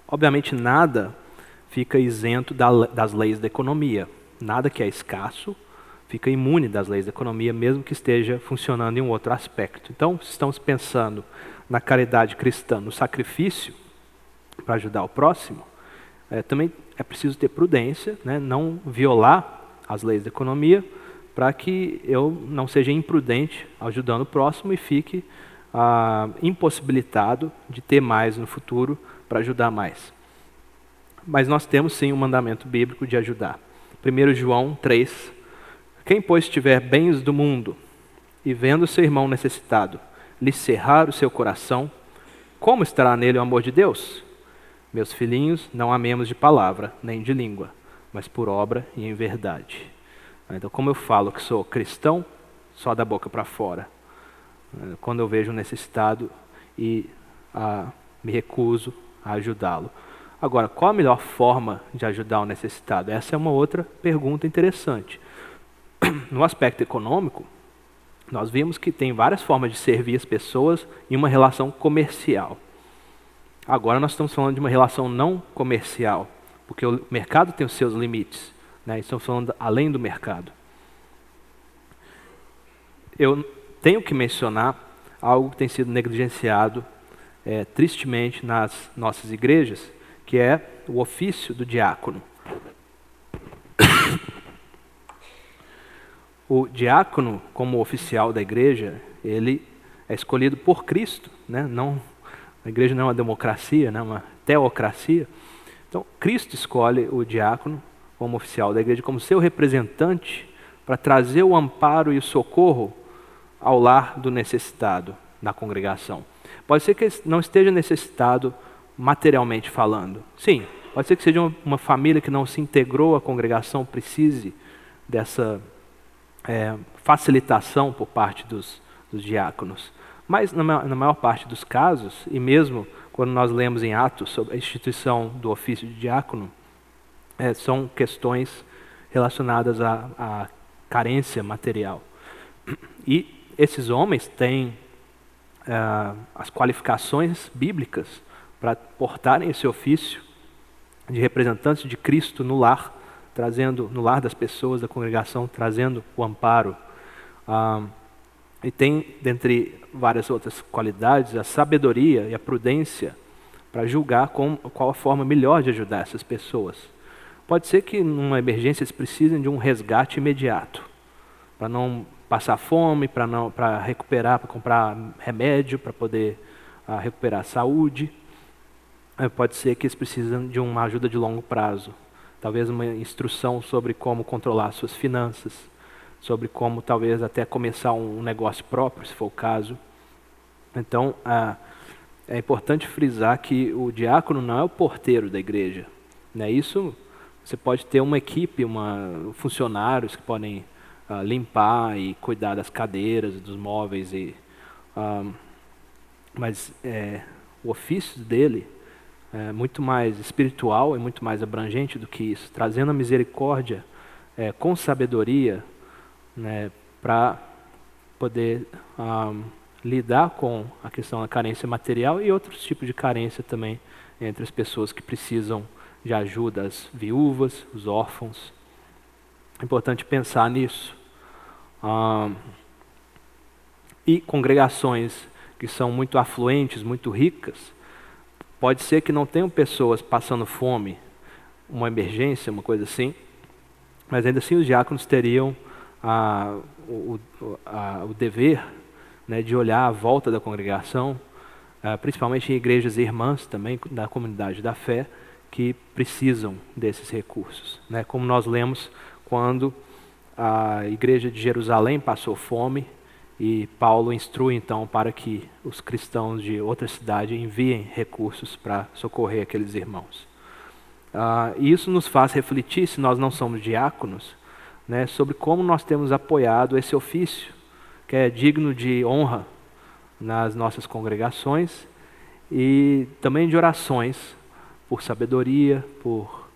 Obviamente, nada fica isento das leis da economia. Nada que é escasso fica imune das leis da economia, mesmo que esteja funcionando em um outro aspecto. Então, se estamos pensando na caridade cristã, no sacrifício para ajudar o próximo, também é preciso ter prudência, né? Não violar as leis da economia, para que eu não seja imprudente ajudando o próximo e fique impossibilitado de ter mais no futuro para ajudar mais. Mas nós temos sim um mandamento bíblico de ajudar. 1 João 3, quem pois tiver bens do mundo e vendo seu irmão necessitado, lhe cerrar o seu coração, como estará nele o amor de Deus? Meus filhinhos, não amemos de palavra, nem de língua, mas por obra e em verdade. Então, como eu falo que sou cristão, só da boca para fora. Quando eu vejo um necessitado e me recuso a ajudá-lo. Agora, qual a melhor forma de ajudar o necessitado? Essa é uma outra pergunta interessante. No aspecto econômico, nós vimos que tem várias formas de servir as pessoas em uma relação comercial. Agora nós estamos falando de uma relação não comercial, porque o mercado tem os seus limites. Né? Estamos falando além do mercado. Eu tenho que mencionar algo que tem sido negligenciado tristemente nas nossas igrejas, que é o ofício do diácono. O diácono, como oficial da igreja, ele é escolhido por Cristo, né? Não, a igreja não é uma democracia, não é uma teocracia. Então, Cristo escolhe o diácono como oficial da igreja, como seu representante, para trazer o amparo e o socorro ao lar do necessitado na congregação. Pode ser que ele não esteja necessitado materialmente falando. Sim, pode ser que seja uma família que não se integrou à congregação, precise dessa facilitação por parte dos diáconos. Mas na maior parte dos casos, e mesmo quando nós lemos em Atos sobre a instituição do ofício de diácono, são questões relacionadas à carência material. E esses homens têm as qualificações bíblicas para portarem esse ofício de representantes de Cristo no lar, trazendo no lar das pessoas da congregação, trazendo o amparo. E tem, dentre várias outras qualidades, a sabedoria e a prudência para julgar qual a forma melhor de ajudar essas pessoas. Pode ser que numa emergência eles precisem de um resgate imediato. não passar fome, para recuperar, para comprar remédio, para poder recuperar a saúde. Pode ser que eles precisam de uma ajuda de longo prazo, talvez uma instrução sobre como controlar suas finanças, sobre como talvez até começar um negócio próprio, se for o caso. Então, é importante frisar que o diácono não é o porteiro da igreja, né? Isso, você pode ter uma equipe, funcionários que podem limpar e cuidar das cadeiras, dos móveis, mas o ofício dele é muito mais espiritual e muito mais abrangente do que isso, trazendo a misericórdia com sabedoria, né, para poder lidar com a questão da carência material e outros tipos de carência também entre as pessoas que precisam de ajuda, as viúvas, os órfãos. É importante pensar nisso. E congregações que são muito afluentes, muito ricas, pode ser que não tenham pessoas passando fome, uma emergência, uma coisa assim, mas ainda assim os diáconos teriam o dever, né, de olhar à volta da congregação, principalmente em igrejas irmãs também, da comunidade da fé, que precisam desses recursos, né? Como nós lemos quando a igreja de Jerusalém passou fome, e Paulo instrui então para que os cristãos de outra cidade enviem recursos para socorrer aqueles irmãos. E isso nos faz refletir, se nós não somos diáconos, né, sobre como nós temos apoiado esse ofício, que é digno de honra nas nossas congregações, e também de orações por sabedoria, por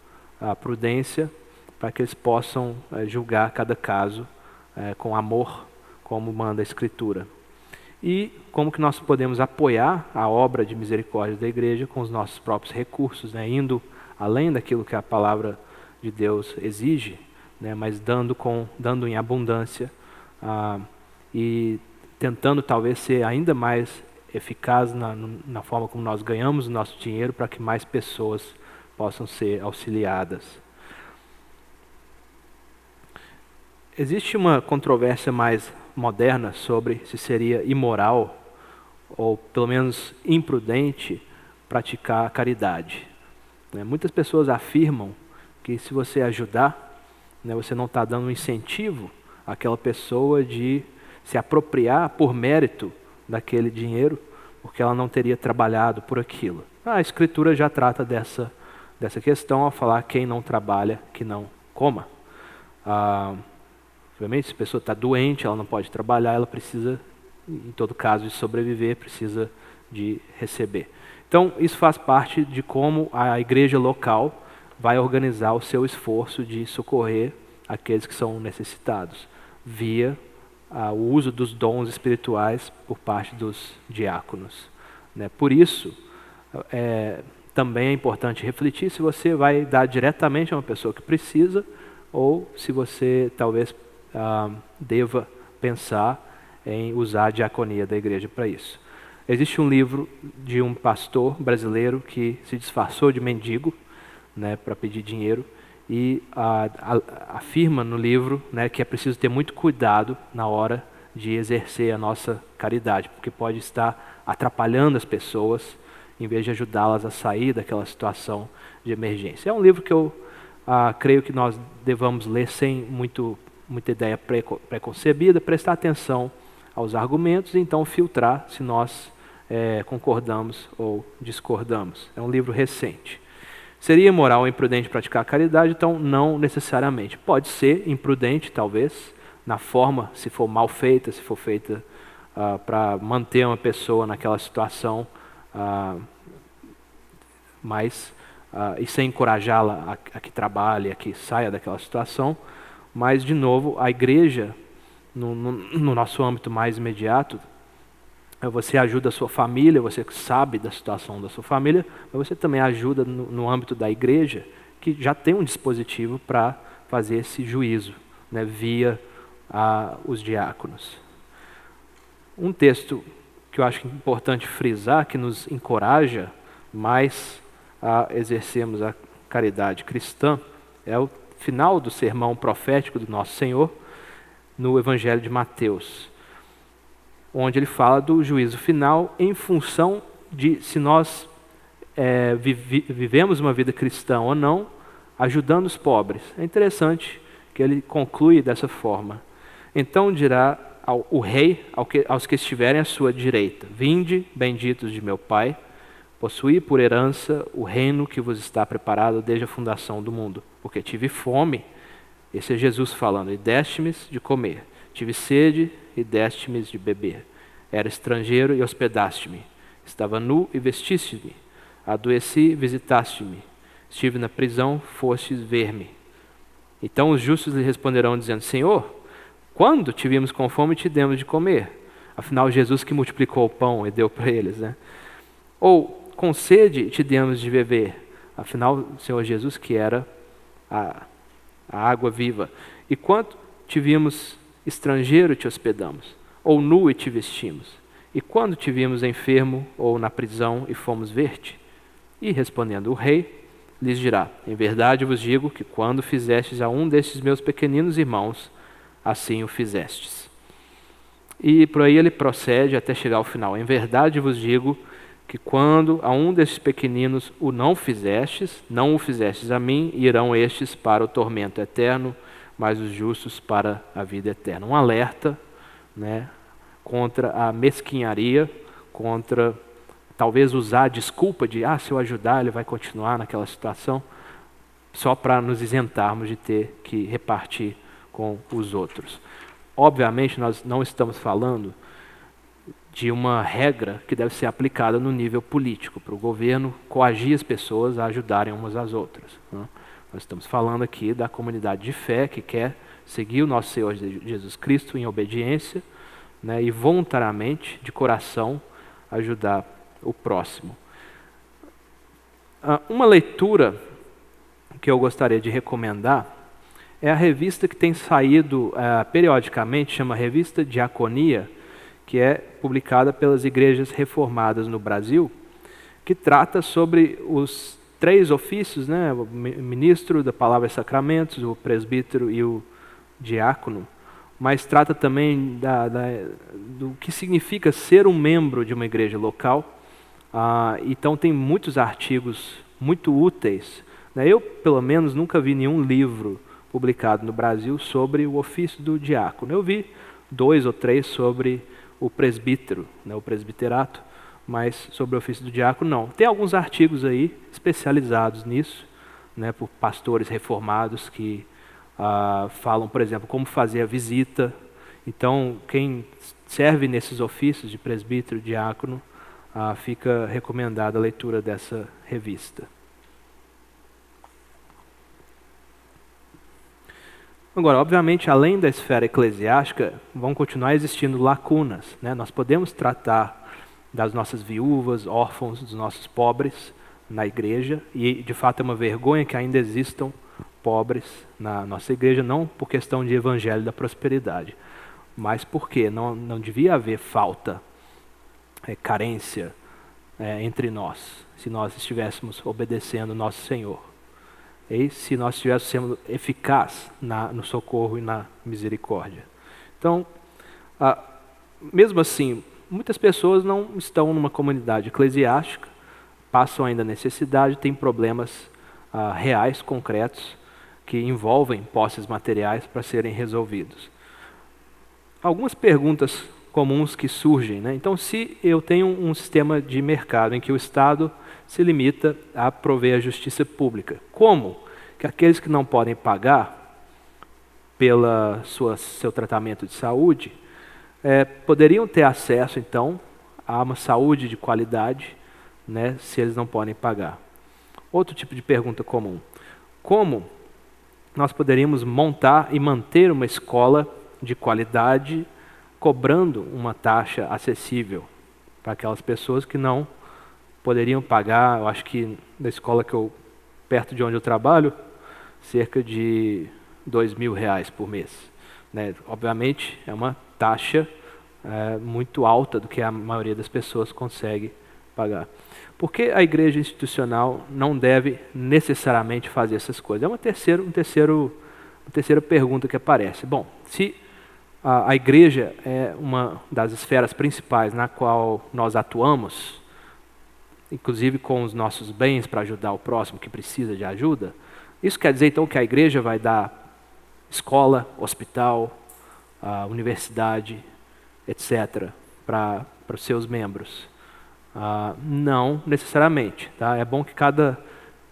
prudência, para que eles possam julgar cada caso com amor, como manda a Escritura. E como que nós podemos apoiar a obra de misericórdia da igreja com os nossos próprios recursos, né, indo além daquilo que a palavra de Deus exige, né, mas dando em abundância, e tentando talvez ser ainda mais eficaz na forma como nós ganhamos o nosso dinheiro, para que mais pessoas possam ser auxiliadas. Existe uma controvérsia mais moderna sobre se seria imoral, ou pelo menos imprudente, praticar a caridade. Muitas pessoas afirmam que se você ajudar, né, você não está dando um incentivo àquela pessoa de se apropriar por mérito daquele dinheiro, porque ela não teria trabalhado por aquilo. A Escritura já trata dessa questão ao falar: quem não trabalha, que não coma. Obviamente, se a pessoa está doente, ela não pode trabalhar, ela precisa, em todo caso, de sobreviver, precisa de receber. Então, isso faz parte de como a igreja local vai organizar o seu esforço de socorrer aqueles que são necessitados, via o uso dos dons espirituais por parte dos diáconos, né? Por isso, também é importante refletir se você vai dar diretamente a uma pessoa que precisa, ou se você talvez deva pensar em usar a diaconia da igreja para isso. Existe um livro de um pastor brasileiro que se disfarçou de mendigo, né, para pedir dinheiro, e afirma no livro, né, que é preciso ter muito cuidado na hora de exercer a nossa caridade, porque pode estar atrapalhando as pessoas em vez de ajudá-las a sair daquela situação de emergência. É um livro que eu creio que nós devamos ler sem muita ideia preconcebida, prestar atenção aos argumentos e então filtrar se nós concordamos ou discordamos. É um livro recente. Seria imoral ou imprudente praticar a caridade? Então, não necessariamente. Pode ser imprudente, talvez, na forma, se for mal feita, se for feita para manter uma pessoa naquela situação, e sem encorajá-la a que trabalhe, a que saia daquela situação. Mas, de novo, a igreja, no nosso âmbito mais imediato, você ajuda a sua família, você sabe da situação da sua família, mas você também ajuda no âmbito da igreja, que já tem um dispositivo para fazer esse juízo, né, via os diáconos. Um texto que eu acho importante frisar, que nos encoraja mais a exercermos a caridade cristã, é o final do sermão profético do nosso Senhor, no Evangelho de Mateus, onde ele fala do juízo final em função de se nós vivemos uma vida cristã ou não, ajudando os pobres. É interessante que ele conclui dessa forma. Então dirá o rei aos que estiverem à sua direita: Vinde, benditos de meu Pai, possuí por herança o reino que vos está preparado desde a fundação do mundo. Porque tive fome, esse é Jesus falando, e deste-me de comer. Tive sede e deste-me de beber. Era estrangeiro e hospedaste-me. Estava nu e vestiste-me. Adoeci e visitaste-me. Estive na prisão, fostes ver-me. Então os justos lhe responderão dizendo: Senhor, quando te vimos com fome te demos de comer? Afinal, Jesus que multiplicou o pão e deu para eles, né? Ou com sede te demos de beber? Afinal, o Senhor Jesus que era a água viva. E quando te vimos estrangeiro te hospedamos? Ou nu e te vestimos? E quando te vimos enfermo ou na prisão e fomos ver-te? E respondendo o rei, lhes dirá: Em verdade vos digo que quando fizestes a um destes meus pequeninos irmãos, assim o fizestes. E por aí ele procede até chegar ao final. Em verdade vos digo que quando a um destes pequeninos o não fizestes, não o fizestes a mim, irão estes para o tormento eterno, mas os justos para a vida eterna. Um alerta, né, contra a mesquinharia, contra talvez usar a desculpa de, se eu ajudar ele vai continuar naquela situação, só para nos isentarmos de ter que repartir com os outros. Obviamente nós não estamos falando de uma regra que deve ser aplicada no nível político, para o governo coagir as pessoas a ajudarem umas às outras, né? Nós estamos falando aqui da comunidade de fé que quer seguir o nosso Senhor Jesus Cristo em obediência, né, e voluntariamente, de coração, ajudar o próximo. Uma leitura que eu gostaria de recomendar é a revista que tem saído periodicamente, chama Revista Diaconia, que é publicada pelas igrejas reformadas no Brasil, que trata sobre os 3 ofícios, né, o ministro da Palavra e Sacramentos, o presbítero e o diácono, mas trata também do que significa ser um membro de uma igreja local. Então tem muitos artigos muito úteis, né? Eu, pelo menos, nunca vi nenhum livro publicado no Brasil sobre o ofício do diácono. Eu vi 2 ou 3 sobre o presbítero, né, o presbiterato, mas sobre o ofício do diácono não. Tem alguns artigos aí especializados nisso, né, por pastores reformados que falam, por exemplo, como fazer a visita. Então, quem serve nesses ofícios de presbítero, diácono, fica recomendada a leitura dessa revista. Agora, obviamente, além da esfera eclesiástica, vão continuar existindo lacunas, né? Nós podemos tratar das nossas viúvas, órfãos, dos nossos pobres na igreja, e de fato é uma vergonha que ainda existam pobres na nossa igreja, não por questão de evangelho da prosperidade, mas porque não devia haver falta, carência entre nós, se nós estivéssemos obedecendo o nosso Senhor. E se nós estivéssemos sendo eficazes no socorro e na misericórdia. Então, mesmo assim, muitas pessoas não estão numa comunidade eclesiástica, passam ainda necessidade, têm problemas reais, concretos, que envolvem posses materiais para serem resolvidos. Algumas perguntas comuns que surgem, né? Então, se eu tenho um sistema de mercado em que o Estado se limita a prover a justiça pública, como que aqueles que não podem pagar pelo seu tratamento de saúde poderiam ter acesso, então, a uma saúde de qualidade, né, se eles não podem pagar? Outro tipo de pergunta comum: como nós poderíamos montar e manter uma escola de qualidade cobrando uma taxa acessível para aquelas pessoas que não poderiam pagar? Eu acho que na escola perto de onde eu trabalho, cerca de R$2.000 por mês, né? Obviamente é uma taxa muito alta do que a maioria das pessoas consegue pagar. Por que a igreja institucional não deve necessariamente fazer essas coisas? É uma terceira pergunta que aparece. Bom, se A igreja é uma das esferas principais na qual nós atuamos, inclusive com os nossos bens para ajudar o próximo que precisa de ajuda. Isso quer dizer então que a igreja vai dar escola, hospital, universidade, etc., para os seus membros? Não necessariamente. Tá? É bom que cada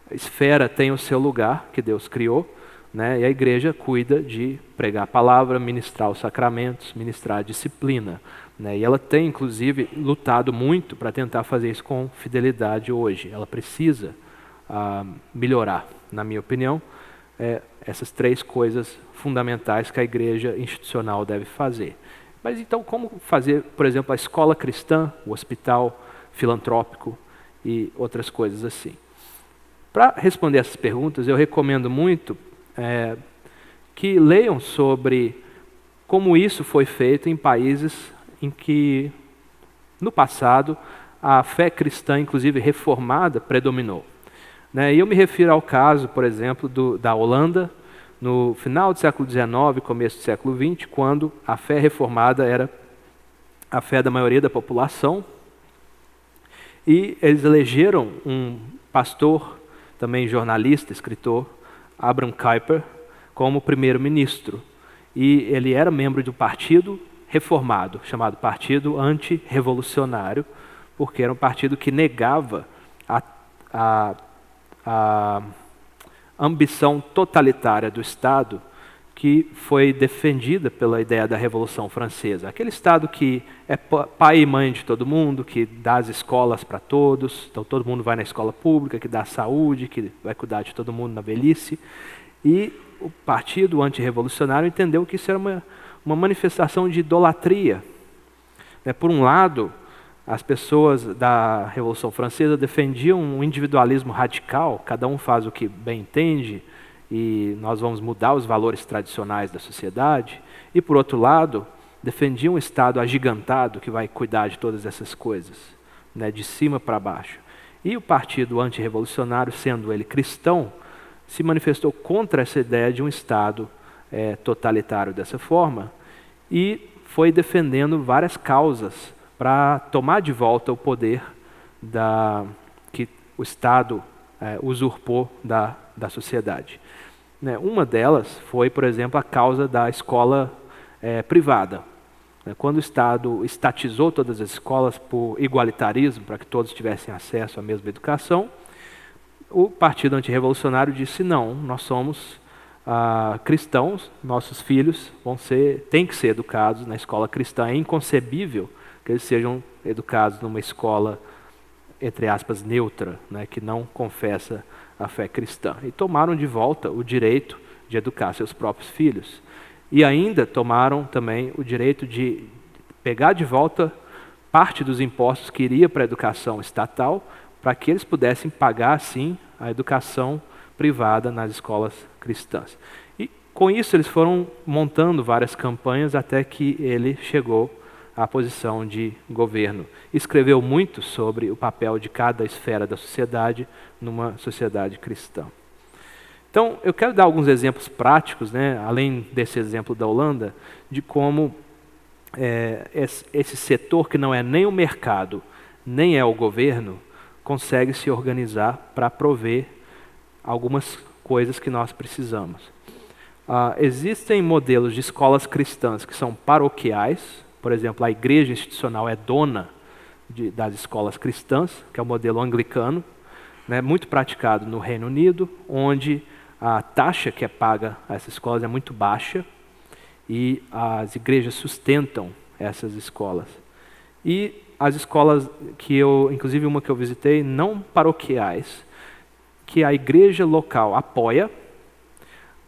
esfera tenha o seu lugar que Deus criou, né? E a igreja cuida de pregar a palavra, ministrar os sacramentos, ministrar a disciplina. Né? E ela tem, inclusive, lutado muito para tentar fazer isso com fidelidade hoje. Ela precisa melhorar, na minha opinião, essas 3 coisas fundamentais que a igreja institucional deve fazer. Mas então, como fazer, por exemplo, a escola cristã, o hospital filantrópico e outras coisas assim? Para responder essas perguntas, eu recomendo muito que leiam sobre como isso foi feito em países em que, no passado, a fé cristã, inclusive reformada, predominou. Né? E eu me refiro ao caso, por exemplo, da Holanda, no final do século XIX, começo do século XX, quando a fé reformada era a fé da maioria da população, e eles elegeram um pastor, também jornalista, escritor, Abraham Kuyper, como primeiro-ministro. E ele era membro do partido reformado, chamado Partido Antirrevolucionário, porque era um partido que negava a ambição totalitária do Estado que foi defendida pela ideia da Revolução Francesa. Aquele Estado que é pai e mãe de todo mundo, que dá as escolas para todos, então todo mundo vai na escola pública, que dá saúde, que vai cuidar de todo mundo na velhice. E o Partido Antirrevolucionário entendeu que isso era uma manifestação de idolatria. Por um lado, as pessoas da Revolução Francesa defendiam um individualismo radical, cada um faz o que bem entende, e nós vamos mudar os valores tradicionais da sociedade. E, por outro lado, defendiam um Estado agigantado que vai cuidar de todas essas coisas, né, de cima para baixo. E o Partido Antirrevolucionário, sendo ele cristão, se manifestou contra essa ideia de um Estado totalitário dessa forma e foi defendendo várias causas para tomar de volta o poder que o Estado usurpou da sociedade. Uma delas foi, por exemplo, a causa da escola privada. Quando o Estado estatizou todas as escolas por igualitarismo, para que todos tivessem acesso à mesma educação, o Partido Antirrevolucionário disse: não, nós somos cristãos, nossos filhos têm que ser educados na escola cristã. É inconcebível que eles sejam educados numa escola, entre aspas, neutra, né, que não confessa a fé cristã. E tomaram de volta o direito de educar seus próprios filhos. E ainda tomaram também o direito de pegar de volta parte dos impostos que iria para a educação estatal, para que eles pudessem pagar, assim, a educação privada nas escolas cristãs. E com isso eles foram montando várias campanhas até que ele chegou à posição de governo. Escreveu muito sobre o papel de cada esfera da sociedade numa sociedade cristã. Então, eu quero dar alguns exemplos práticos, né, além desse exemplo da Holanda, de como esse setor, que não é nem o mercado, nem é o governo, consegue se organizar para prover algumas coisas que nós precisamos. Existem modelos de escolas cristãs que são paroquiais. Por exemplo, a igreja institucional é dona das escolas cristãs, que é o modelo anglicano, né, muito praticado no Reino Unido, onde a taxa que é paga a essas escolas é muito baixa e as igrejas sustentam essas escolas. E as escolas inclusive uma que eu visitei, não paroquiais, que a igreja local apoia,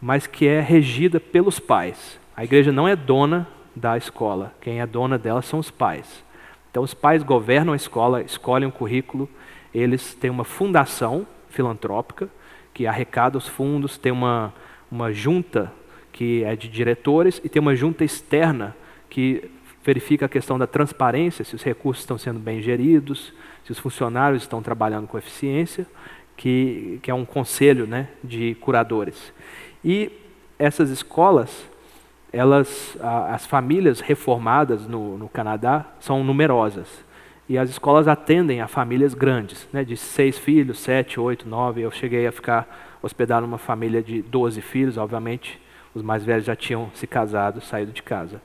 mas que é regida pelos pais. A igreja não é dona da escola, quem é dona dela são os pais. Então os pais governam a escola, escolhem o currículo, eles têm uma fundação filantrópica que arrecada os fundos, tem uma junta que é de diretores e tem uma junta externa que verifica a questão da transparência, se os recursos estão sendo bem geridos, se os funcionários estão trabalhando com eficiência, que é um conselho, né, de curadores. E essas escolas, as famílias reformadas no Canadá são numerosas. E as escolas atendem a famílias grandes, né, de 6 filhos, 7, 8, 9. Eu cheguei a ficar hospedado numa família de 12 filhos, obviamente. Os mais velhos já tinham se casado, saído de casa.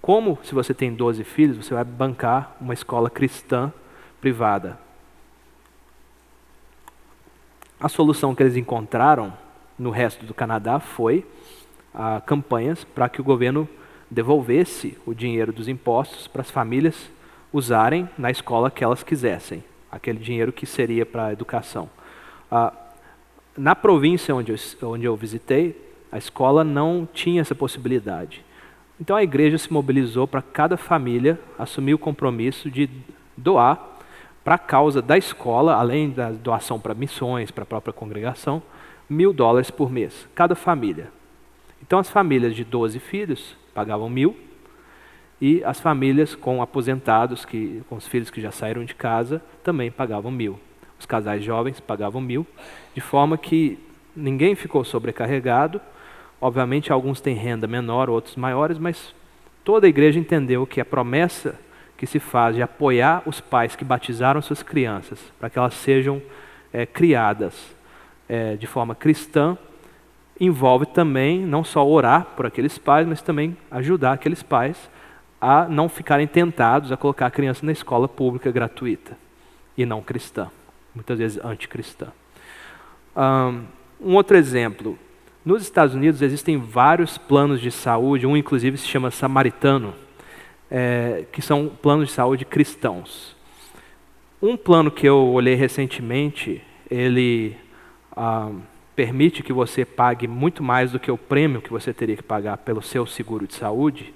Como, se você tem 12 filhos, você vai bancar uma escola cristã privada? A solução que eles encontraram no resto do Canadá foi campanhas para que o governo devolvesse o dinheiro dos impostos para as famílias usarem na escola que elas quisessem, aquele dinheiro que seria para a educação. Na província onde eu visitei, a escola não tinha essa possibilidade. Então a igreja se mobilizou para cada família assumir o compromisso de doar para a causa da escola, além da doação para missões, para a própria congregação, $1.000 por mês, cada família. Então as famílias de 12 filhos pagavam 1.000, e as famílias com aposentados, com os filhos que já saíram de casa, também pagavam 1.000. Os casais jovens pagavam 1.000, de forma que ninguém ficou sobrecarregado. Obviamente alguns têm renda menor, outros maiores, mas toda a igreja entendeu que a promessa que se faz de apoiar os pais que batizaram suas crianças, para que elas sejam criadas de forma cristã, envolve também não só orar por aqueles pais, mas também ajudar aqueles pais a não ficarem tentados a colocar a criança na escola pública gratuita e não cristã, muitas vezes anticristã. Um outro exemplo, nos Estados Unidos existem vários planos de saúde, um inclusive se chama Samaritano, que são planos de saúde cristãos. Um plano que eu olhei recentemente, ele permite que você pague muito mais do que o prêmio que você teria que pagar pelo seu seguro de saúde,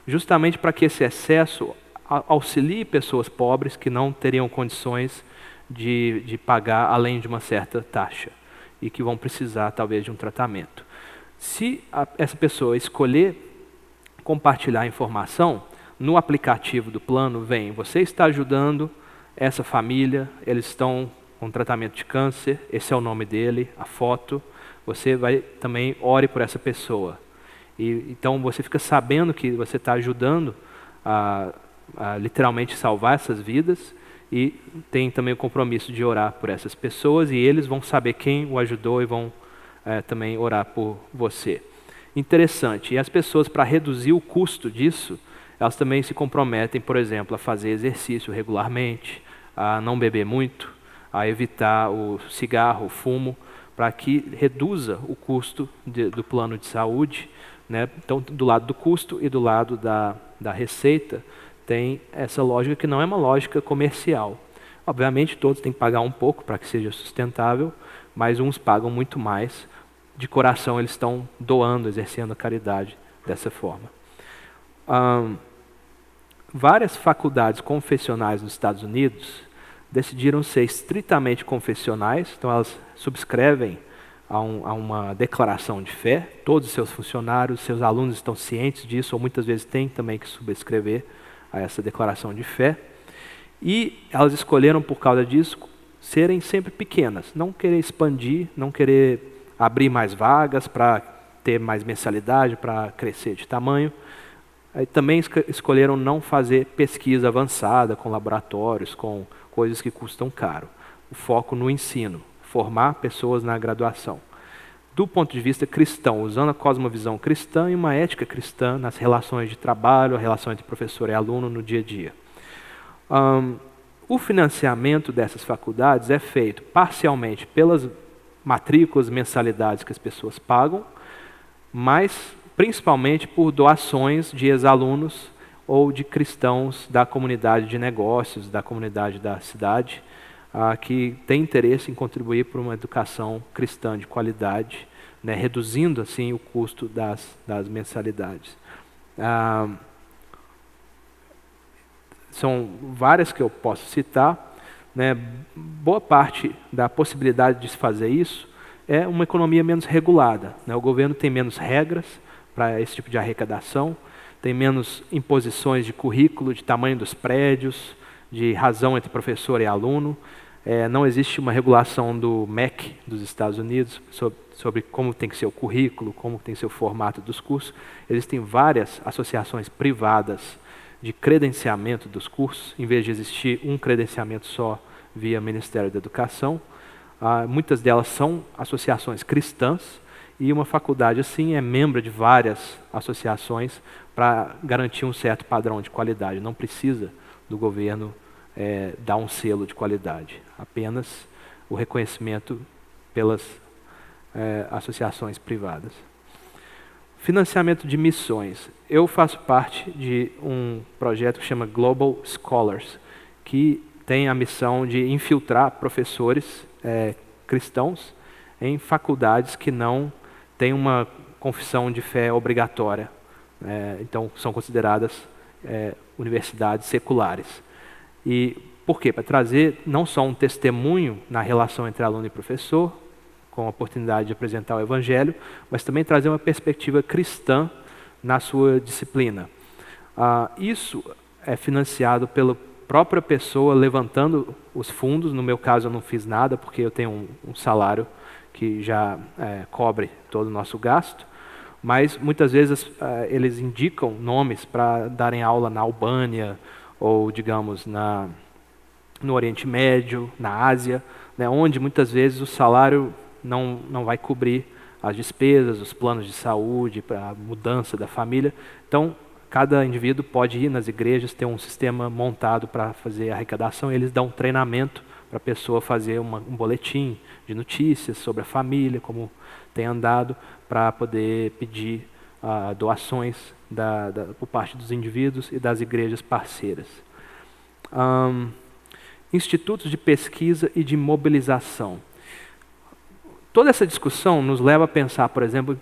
justamente para que esse excesso auxilie pessoas pobres que não teriam condições de pagar além de uma certa taxa e que vão precisar talvez de um tratamento. Se essa pessoa escolher compartilhar a informação, no aplicativo do plano vem: você está ajudando essa família, eles estão com tratamento de câncer, esse é o nome dele, a foto, você vai também ore por essa pessoa. Então você fica sabendo que você está ajudando a literalmente salvar essas vidas, e tem também o compromisso de orar por essas pessoas, e eles vão saber quem o ajudou e vão também orar por você. Interessante. E as pessoas, para reduzir o custo disso, elas também se comprometem, por exemplo, a fazer exercício regularmente, a não beber muito, a evitar o cigarro, o fumo, para que reduza o custo do plano de saúde, né? Então, do lado do custo e do lado da receita, tem essa lógica que não é uma lógica comercial. Obviamente, todos têm que pagar um pouco para que seja sustentável, mas uns pagam muito mais. De coração, eles estão doando, exercendo a caridade dessa forma. Várias faculdades confessionais nos Estados Unidos decidiram ser estritamente confessionais, então elas subscrevem a uma declaração de fé. Todos os seus funcionários, seus alunos estão cientes disso, ou muitas vezes têm também que subscrever a essa declaração de fé. E elas escolheram, por causa disso, serem sempre pequenas, não querer expandir, não querer abrir mais vagas para ter mais mensalidade, para crescer de tamanho. Aí também escolheram não fazer pesquisa avançada com laboratórios, com coisas que custam caro. O foco no ensino, formar pessoas na graduação. Do ponto de vista cristão, usando a cosmovisão cristã e uma ética cristã nas relações de trabalho, a relação entre professor e aluno no dia a dia. O financiamento dessas faculdades é feito parcialmente pelas matrículas, mensalidades que as pessoas pagam, mas principalmente por doações de ex-alunos ou de cristãos da comunidade de negócios, da comunidade da cidade, que tem interesse em contribuir para uma educação cristã de qualidade, né, reduzindo assim o custo das mensalidades. São várias que eu posso citar, né. Boa parte da possibilidade de se fazer isso é uma economia menos regulada, né. O governo tem menos regras para esse tipo de arrecadação, tem menos imposições de currículo, de tamanho dos prédios, de razão entre professor e aluno. Não existe uma regulação do MEC dos Estados Unidos sobre como tem que ser o currículo, como tem que ser o formato dos cursos. Existem várias associações privadas de credenciamento dos cursos, em vez de existir um credenciamento só via Ministério da Educação. Muitas delas são associações cristãs, e uma faculdade assim é membro de várias associações para garantir um certo padrão de qualidade. Não precisa do governo dar um selo de qualidade, apenas o reconhecimento pelas associações privadas. Financiamento de missões. Eu faço parte de um projeto que chama Global Scholars, que tem a missão de infiltrar professores cristãos em faculdades que não têm uma confissão de fé obrigatória. Então, são consideradas universidades seculares. E por quê? Para trazer não só um testemunho na relação entre aluno e professor, com a oportunidade de apresentar o Evangelho, mas também trazer uma perspectiva cristã na sua disciplina. Isso é financiado pela própria pessoa levantando os fundos. No meu caso, eu não fiz nada, porque eu tenho um salário que já cobre todo o nosso gasto, mas muitas vezes eles indicam nomes para darem aula na Albânia, ou digamos no Oriente Médio, na Ásia, né, onde muitas vezes o salário não vai cobrir as despesas, os planos de saúde, para a mudança da família. Então, cada indivíduo pode ir nas igrejas, ter um sistema montado para fazer a arrecadação. Eles dão treinamento para a pessoa fazer um boletim de notícias sobre a família, como tem andado, para poder pedir doações por parte dos indivíduos e das igrejas parceiras. Institutos de pesquisa e de mobilização. Toda essa discussão nos leva a pensar, por exemplo,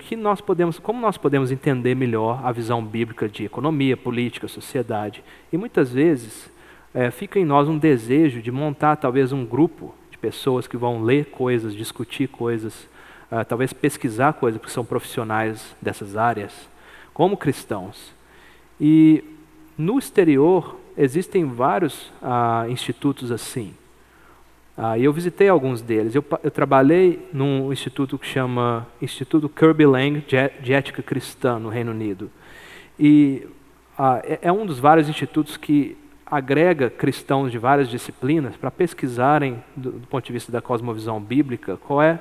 como nós podemos entender melhor a visão bíblica de economia, política, sociedade. E muitas vezes fica em nós um desejo de montar talvez um grupo de pessoas que vão ler coisas, discutir coisas, talvez pesquisar coisas, porque são profissionais dessas áreas, como cristãos. E no exterior existem vários institutos assim. E eu visitei alguns deles. Eu trabalhei num instituto que chama Instituto Kirby Lang de Ética Cristã, no Reino Unido. E é um dos vários institutos que agrega cristãos de várias disciplinas para pesquisarem, do ponto de vista da cosmovisão bíblica, qual é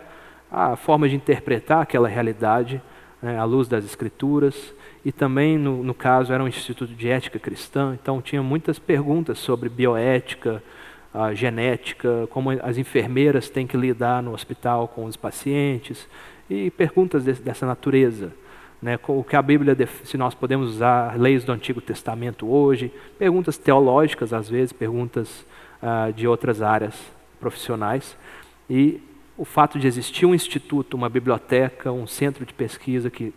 a forma de interpretar aquela realidade, né, à luz das Escrituras. E também, no caso, era um instituto de ética cristã, então tinha muitas perguntas sobre bioética, genética, como as enfermeiras têm que lidar no hospital com os pacientes, e perguntas dessa natureza. Né, o que a Bíblia, se nós podemos usar leis do Antigo Testamento hoje, perguntas teológicas às vezes, perguntas de outras áreas profissionais. E o fato de existir um instituto, uma biblioteca, um centro de pesquisa que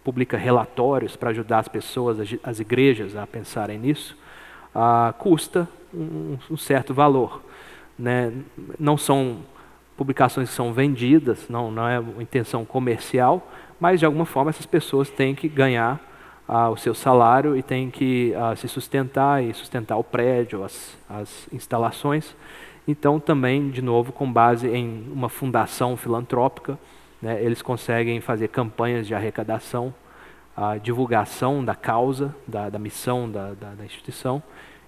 publica relatórios para ajudar as pessoas, as igrejas a pensarem nisso, custa um certo valor. Né? Não são publicações que são vendidas, não é uma intenção comercial, mas de alguma forma essas pessoas têm que ganhar o seu salário e têm que se sustentar e sustentar o prédio, as instalações. Então também, de novo, com base em uma fundação filantrópica, né, eles conseguem fazer campanhas de arrecadação, a divulgação da causa, da missão da instituição,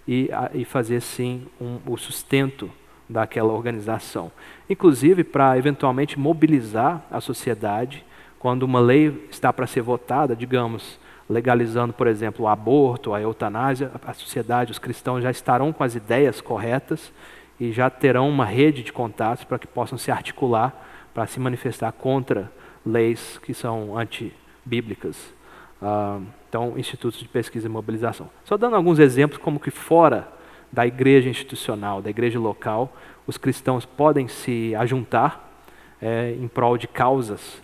e fazer sim o sustento daquela organização. Inclusive para eventualmente mobilizar a sociedade quando uma lei está para ser votada, digamos, legalizando, por exemplo, o aborto, a eutanásia, a sociedade, os cristãos já estarão com as ideias corretas e já terão uma rede de contatos para que possam se articular para se manifestar contra leis que são antibíblicas. Então, institutos de pesquisa e mobilização. Só dando alguns exemplos como que fora da igreja institucional, da igreja local, os cristãos podem se ajuntar em prol de causas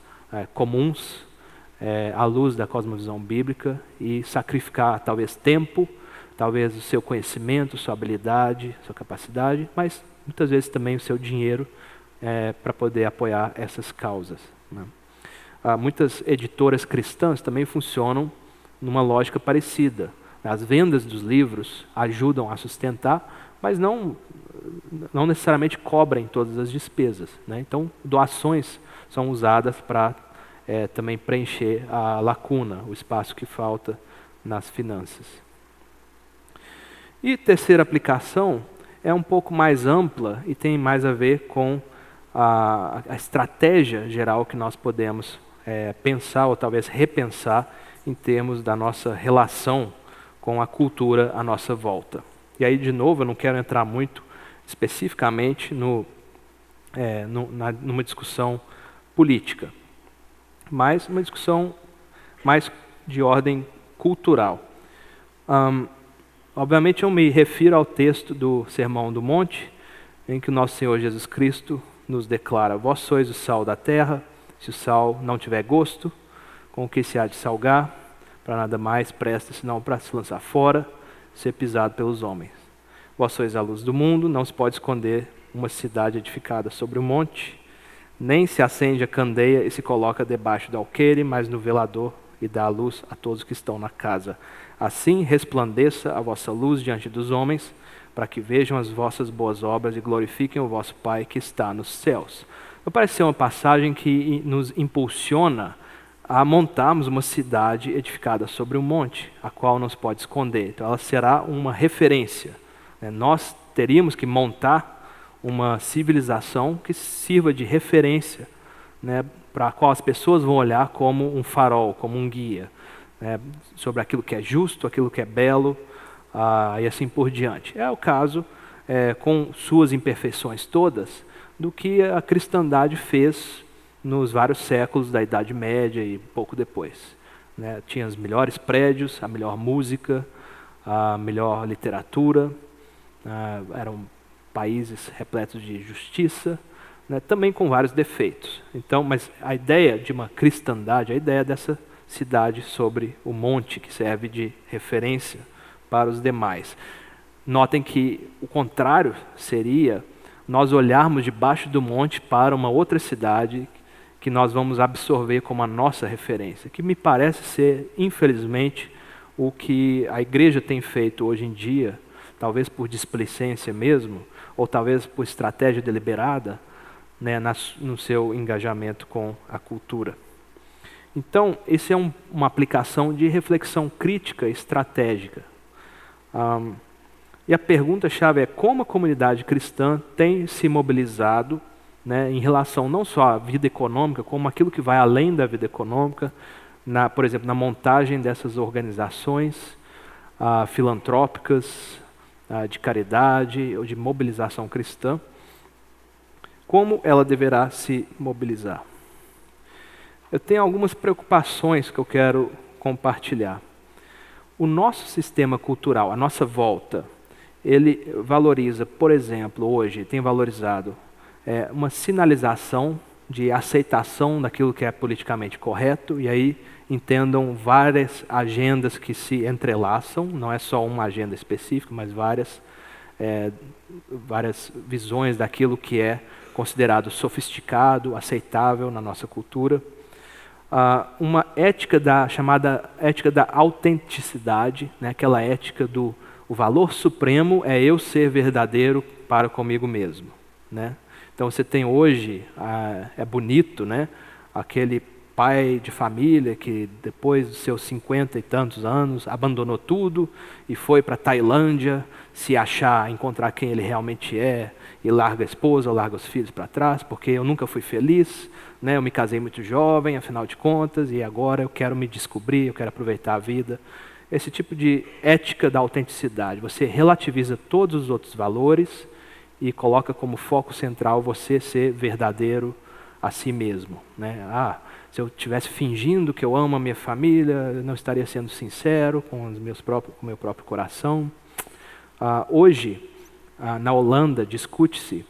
comuns à luz da cosmovisão bíblica e sacrificar talvez tempo, talvez o seu conhecimento, sua habilidade, sua capacidade, mas muitas vezes também o seu dinheiro para poder apoiar essas causas. Né? Muitas editoras cristãs também funcionam numa lógica parecida. As vendas dos livros ajudam a sustentar, mas não necessariamente cobrem todas as despesas, né? Então, doações são usadas para também preencher a lacuna, o espaço que falta nas finanças. E terceira aplicação é um pouco mais ampla e tem mais a ver com a estratégia geral que nós podemos pensar ou talvez repensar em termos da nossa relação com a cultura à nossa volta. E aí, de novo, eu não quero entrar muito especificamente numa discussão política, mas uma discussão mais de ordem cultural. Obviamente, eu me refiro ao texto do Sermão do Monte, em que o nosso Senhor Jesus Cristo nos declara: vós sois o sal da terra, se o sal não tiver gosto, com o que se há de salgar? Para nada mais presta, senão para se lançar fora, ser pisado pelos homens. Vós sois a luz do mundo, não se pode esconder uma cidade edificada sobre o monte, nem se acende a candeia e se coloca debaixo do alqueire, mas no velador, e dá a luz a todos que estão na casa. Assim resplandeça a vossa luz diante dos homens, para que vejam as vossas boas obras e glorifiquem o vosso Pai que está nos céus. Me parece ser uma passagem que nos impulsiona a montarmos uma cidade edificada sobre um monte, a qual não se pode esconder. Então ela será uma referência, né? Nós teríamos que montar uma civilização que sirva de referência, né, para a qual as pessoas vão olhar como um farol, como um guia, né, sobre aquilo que é justo, aquilo que é belo, e assim por diante. É o caso, com suas imperfeições todas, do que a cristandade fez nos vários séculos da Idade Média e pouco depois, né? Tinha os melhores prédios, a melhor música, a melhor literatura, eram países repletos de justiça, né? Também com vários defeitos. Então, mas a ideia de uma cristandade, a ideia dessa cidade sobre o monte, que serve de referência para os demais. Notem que o contrário seria nós olharmos debaixo do monte para uma outra cidade que nós vamos absorver como a nossa referência, que me parece ser, infelizmente, o que a igreja tem feito hoje em dia, talvez por displicência mesmo, ou talvez por estratégia deliberada, né, no seu engajamento com a cultura. Então, esse é uma aplicação de reflexão crítica e estratégica. E a pergunta-chave é como a comunidade cristã tem se mobilizado, né, em relação não só à vida econômica, como aquilo que vai além da vida econômica, por exemplo, na montagem dessas organizações filantrópicas, de caridade ou de mobilização cristã, como ela deverá se mobilizar. Eu tenho algumas preocupações que eu quero compartilhar. O nosso sistema cultural, a nossa volta, ele valoriza, por exemplo, hoje tem valorizado uma sinalização de aceitação daquilo que é politicamente correto, e aí entendam várias agendas que se entrelaçam, não é só uma agenda específica, mas várias visões daquilo que é considerado sofisticado, aceitável na nossa cultura. Uma ética chamada ética da autenticidade, né? Aquela ética do o valor supremo é eu ser verdadeiro para comigo mesmo, né? Então você tem hoje, é bonito, né? Aquele pai de família que depois dos seus 50 e tantos anos abandonou tudo e foi para a Tailândia se achar, encontrar quem ele realmente é, e larga a esposa, larga os filhos para trás, porque eu nunca fui feliz, né? Eu me casei muito jovem, afinal de contas, e agora eu quero me descobrir, eu quero aproveitar a vida. Esse tipo de ética da autenticidade, você relativiza todos os outros valores e coloca como foco central você ser verdadeiro a si mesmo, né? Se eu estivesse fingindo que eu amo a minha família, eu não estaria sendo sincero com o meu próprio coração. Hoje, na Holanda, discute-se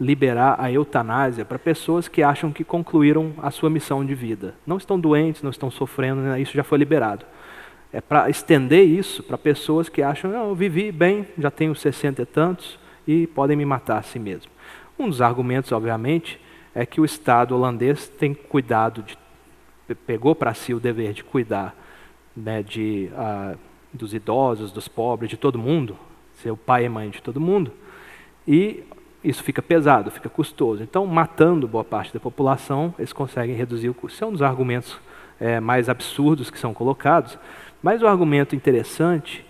liberar a eutanásia para pessoas que acham que concluíram a sua missão de vida. Não estão doentes, não estão sofrendo, né? Isso já foi liberado. É para estender isso para pessoas que acham, não, eu vivi bem, já tenho 60 e tantos e podem me matar a si mesmo. Um dos argumentos, obviamente, é que o Estado holandês tem cuidado, pegou para si o dever de cuidar né, dos idosos, dos pobres, de todo mundo, ser o pai e mãe de todo mundo, e isso fica pesado, fica custoso. Então, matando boa parte da população, eles conseguem reduzir o custo. Isso é um dos argumentos mais absurdos que são colocados, mas o argumento interessante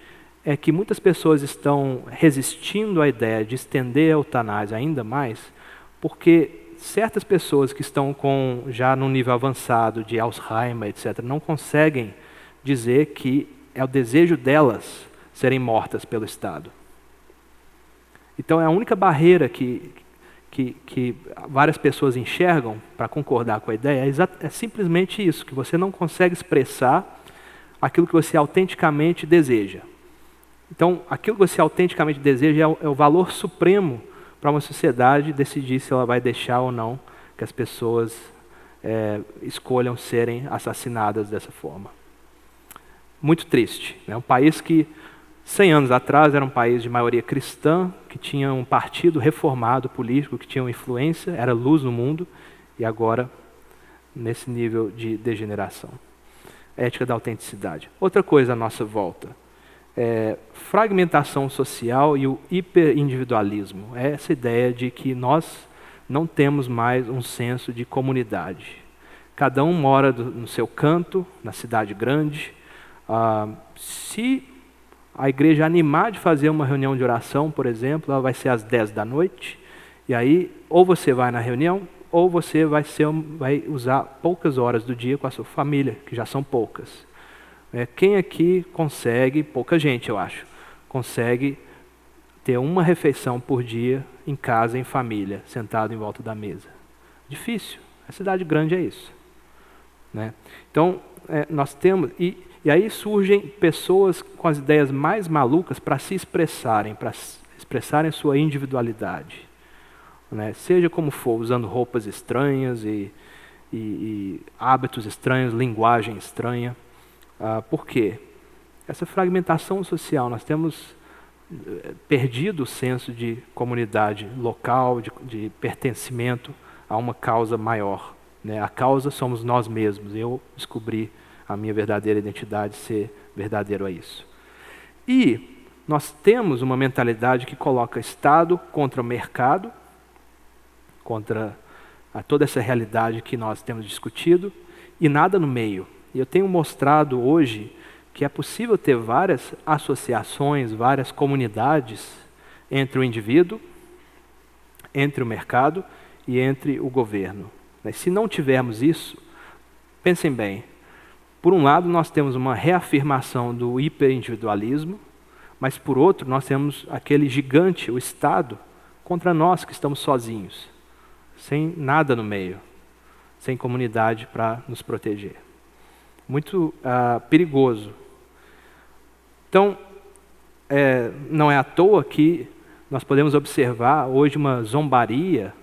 é que muitas pessoas estão resistindo à ideia de estender a eutanásia ainda mais, porque certas pessoas que estão já num nível avançado de Alzheimer, etc., não conseguem dizer que é o desejo delas serem mortas pelo Estado. Então, é a única barreira que várias pessoas enxergam para concordar com a ideia é simplesmente isso, que você não consegue expressar aquilo que você autenticamente deseja. Então, aquilo que você autenticamente deseja é o valor supremo para uma sociedade decidir se ela vai deixar ou não que as pessoas escolham serem assassinadas dessa forma. Muito triste. É um país que, 100 anos atrás, era um país de maioria cristã, que tinha um partido reformado político, que tinha uma influência, era luz no mundo, e agora, nesse nível de degeneração. Ética da autenticidade. Outra coisa à nossa volta. Fragmentação social e o hiperindividualismo. É essa ideia de que nós não temos mais um senso de comunidade. Cada um mora no seu canto, na cidade grande. Se a igreja animar de fazer uma reunião de oração, por exemplo, ela vai ser às 10 da noite, e aí ou você vai na reunião, ou você vai usar poucas horas do dia com a sua família, que já são poucas. Quem aqui consegue, pouca gente eu acho, consegue ter uma refeição por dia em casa, em família, sentado em volta da mesa? Difícil. A cidade grande é isso. Né? Então, nós temos... E aí surgem pessoas com as ideias mais malucas para expressarem sua individualidade. Né? Seja como for, usando roupas estranhas e hábitos estranhos, linguagem estranha. Por quê? Essa fragmentação social, nós temos perdido o senso de comunidade local, de pertencimento a uma causa maior. Né? A causa somos nós mesmos. Eu descobri a minha verdadeira identidade ser verdadeiro a isso. E nós temos uma mentalidade que coloca Estado contra o mercado, contra toda essa realidade que nós temos discutido, e nada no meio. E eu tenho mostrado hoje que é possível ter várias associações, várias comunidades entre o indivíduo, entre o mercado e entre o governo. Mas se não tivermos isso, pensem bem, por um lado nós temos uma reafirmação do hiperindividualismo, mas por outro nós temos aquele gigante, o Estado, contra nós que estamos sozinhos, sem nada no meio, sem comunidade para nos proteger. Muito perigoso. Então, não é à toa que nós podemos observar hoje uma zombaria,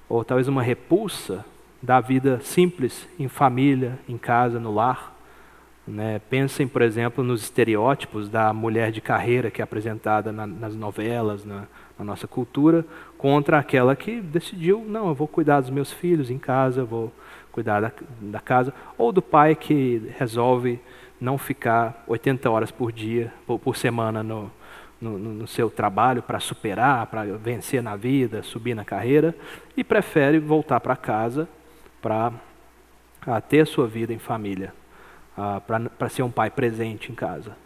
ou talvez uma repulsa da vida simples, em família, em casa, no lar. Né? Pensem, por exemplo, nos estereótipos da mulher de carreira que é apresentada nas novelas, na nossa cultura, contra aquela que decidiu, não, eu vou cuidar dos meus filhos em casa, vou cuidar da casa, ou do pai que resolve não ficar 80 horas por dia, por semana no seu trabalho para superar, para vencer na vida, subir na carreira, e prefere voltar para casa para ter a sua vida em família, para ser um pai presente em casa.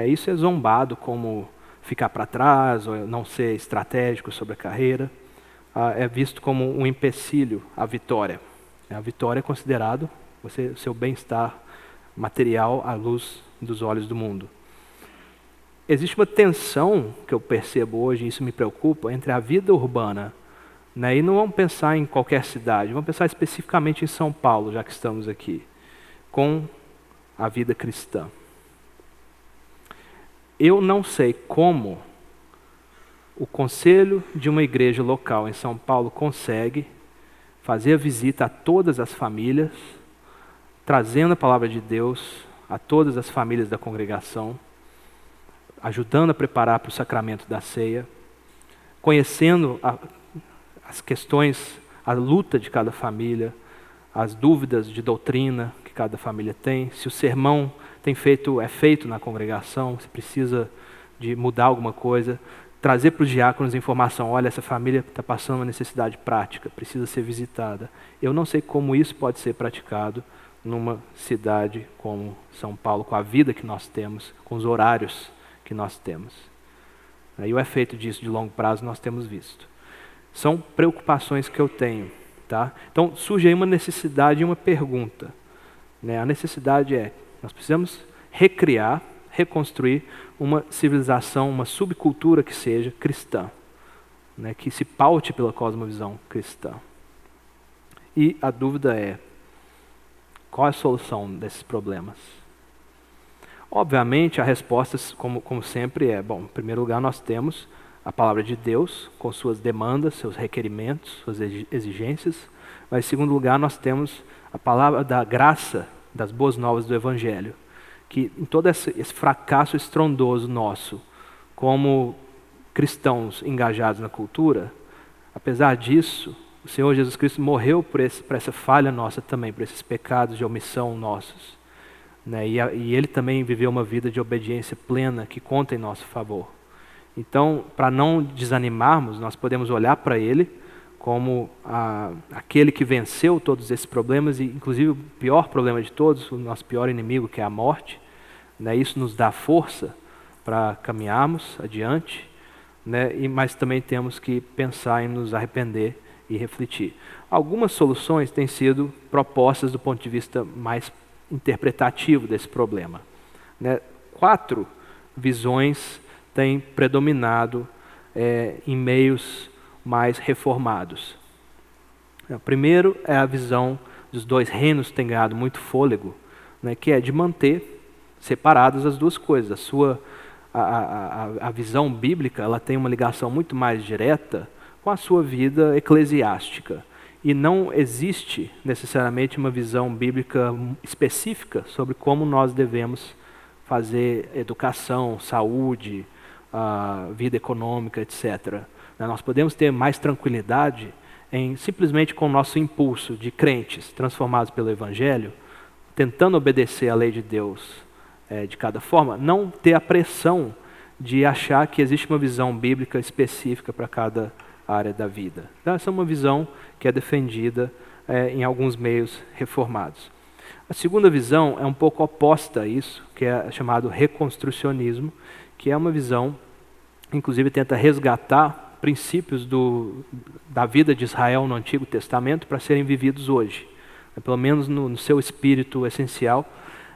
Isso é zombado como ficar para trás, ou não ser estratégico sobre a carreira. É visto como um empecilho à vitória. A vitória é considerado seu bem-estar material à luz dos olhos do mundo. Existe uma tensão que eu percebo hoje, e isso me preocupa, entre a vida urbana, e não vamos pensar em qualquer cidade, vamos pensar especificamente em São Paulo, já que estamos aqui, com a vida cristã. Eu não sei como o conselho de uma igreja local em São Paulo consegue fazer a visita a todas as famílias, trazendo a palavra de Deus a todas as famílias da congregação, ajudando a preparar para o sacramento da ceia, conhecendo as questões, a luta de cada família, as dúvidas de doutrina que cada família tem, se o sermão é feito na congregação, se precisa de mudar alguma coisa, trazer para os diáconos informação, olha, essa família está passando uma necessidade prática, precisa ser visitada. Eu não sei como isso pode ser praticado numa cidade como São Paulo, com a vida que nós temos, com os horários que nós temos. E o efeito disso de longo prazo nós temos visto. São preocupações que eu tenho. Tá? Então surge aí uma necessidade e uma pergunta. A necessidade é, nós precisamos recriar, reconstruir uma civilização, uma subcultura que seja cristã, que se paute pela cosmovisão cristã. E a dúvida é, qual é a solução desses problemas? Obviamente a resposta, como sempre, é, bom, em primeiro lugar nós temos a palavra de Deus, com suas demandas, seus requerimentos, suas exigências, mas em segundo lugar nós temos a palavra da graça, das boas novas do Evangelho, que em todo esse fracasso estrondoso nosso, como cristãos engajados na cultura, apesar disso, o Senhor Jesus Cristo morreu por essa falha nossa também, por esses pecados de omissão nossos. E Ele também viveu uma vida de obediência plena que conta em nosso favor. Então, para não desanimarmos, nós podemos olhar para Ele como aquele que venceu todos esses problemas, e inclusive o pior problema de todos, o nosso pior inimigo, que é a morte. Isso nos dá força para caminharmos adiante, mas também temos que pensar em nos arrepender e refletir. Algumas soluções têm sido propostas do ponto de vista mais interpretativo desse problema. 4 visões têm predominado em meios mais reformados. O primeiro é a visão dos 2 reinos que tem ganhado muito fôlego, que é de manter separadas as duas coisas. A visão bíblica ela tem uma ligação muito mais direta com a sua vida eclesiástica. E não existe necessariamente uma visão bíblica específica sobre como nós devemos fazer educação, saúde, vida econômica, etc. Nós podemos ter mais tranquilidade em simplesmente com o nosso impulso de crentes transformados pelo Evangelho, tentando obedecer à lei de Deus de cada forma, não ter a pressão de achar que existe uma visão bíblica específica para cada área da vida. Então, essa é uma visão que é defendida em alguns meios reformados. A segunda visão é um pouco oposta a isso, que é chamado reconstrucionismo, que é uma visão, inclusive tenta resgatar princípios da vida de Israel no Antigo Testamento para serem vividos hoje. Pelo menos no seu espírito essencial,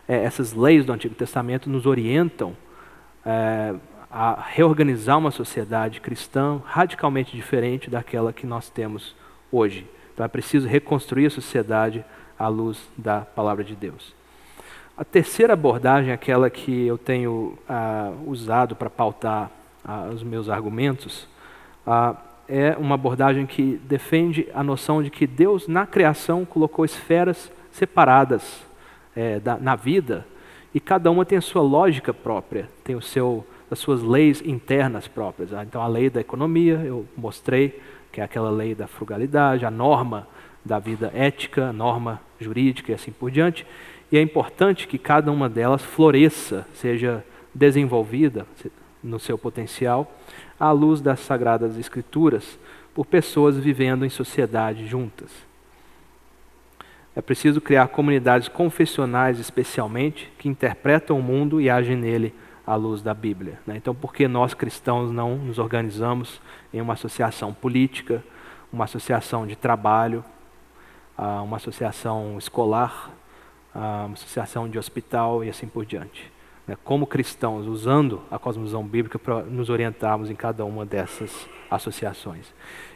essas leis do Antigo Testamento nos orientam a reorganizar uma sociedade cristã radicalmente diferente daquela que nós temos hoje. Então é preciso reconstruir a sociedade à luz da palavra de Deus. A terceira abordagem, aquela que eu tenho usado para pautar os meus argumentos, é uma abordagem que defende a noção de que Deus na criação colocou esferas separadas na vida, e cada uma tem a sua lógica própria, tem as suas leis internas próprias. Então a lei da economia, eu mostrei que é aquela lei da frugalidade, a norma da vida ética, a norma jurídica e assim por diante. E é importante que cada uma delas floresça, seja desenvolvida no seu potencial, à luz das Sagradas Escrituras, por pessoas vivendo em sociedade juntas. É preciso criar comunidades confessionais, especialmente, que interpretam o mundo e agem nele à luz da Bíblia. Então, por que nós cristãos não nos organizamos em uma associação política, uma associação de trabalho, uma associação escolar, uma associação de hospital e assim por diante? Como cristãos, usando a cosmovisão bíblica para nos orientarmos em cada uma dessas associações.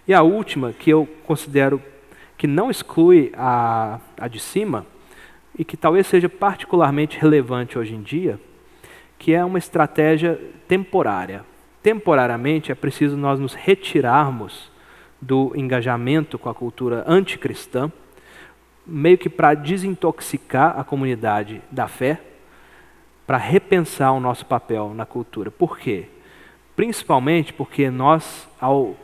E a última, que eu considero que não exclui a de cima, e que talvez seja particularmente relevante hoje em dia, que é uma estratégia temporária. Temporariamente é preciso nós nos retirarmos do engajamento com a cultura anticristã, meio que para desintoxicar a comunidade da fé, para repensar o nosso papel na cultura. Por quê? Principalmente porque nós, ao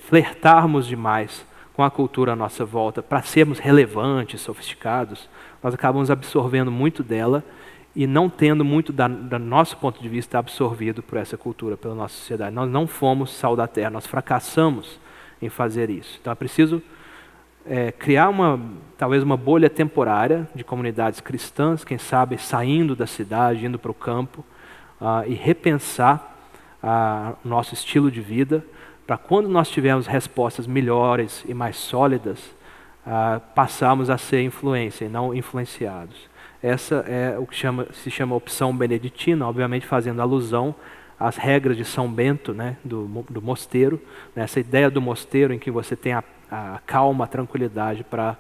flertarmos demais com a cultura à nossa volta, para sermos relevantes, sofisticados, nós acabamos absorvendo muito dela e não tendo muito, do nosso ponto de vista, absorvido por essa cultura, pela nossa sociedade. Nós não fomos sal da terra, nós fracassamos em fazer isso. Então é preciso criar talvez uma bolha temporária de comunidades cristãs, quem sabe saindo da cidade, indo para o campo, e repensar o nosso estilo de vida, para quando nós tivermos respostas melhores e mais sólidas, passarmos a ser influência e não influenciados. Essa é o que se chama opção beneditina, obviamente fazendo alusão às regras de São Bento, né, do mosteiro, né, essa ideia do mosteiro em que você tem a calma, a tranquilidade para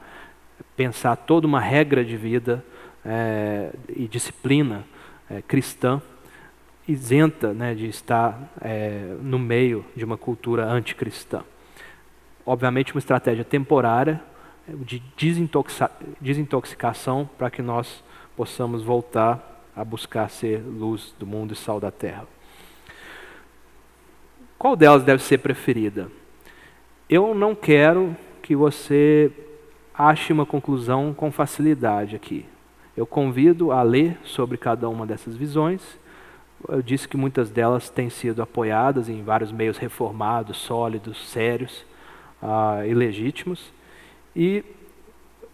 pensar toda uma regra de vida e disciplina cristã, isenta, né, de estar no meio de uma cultura anticristã. Obviamente uma estratégia temporária de desintoxicação para que nós possamos voltar a buscar ser luz do mundo e sal da terra. Qual delas deve ser preferida? Eu não quero que você ache uma conclusão com facilidade aqui. Eu convido a ler sobre cada uma dessas visões. Eu disse que muitas delas têm sido apoiadas em vários meios reformados, sólidos, sérios e legítimos. E,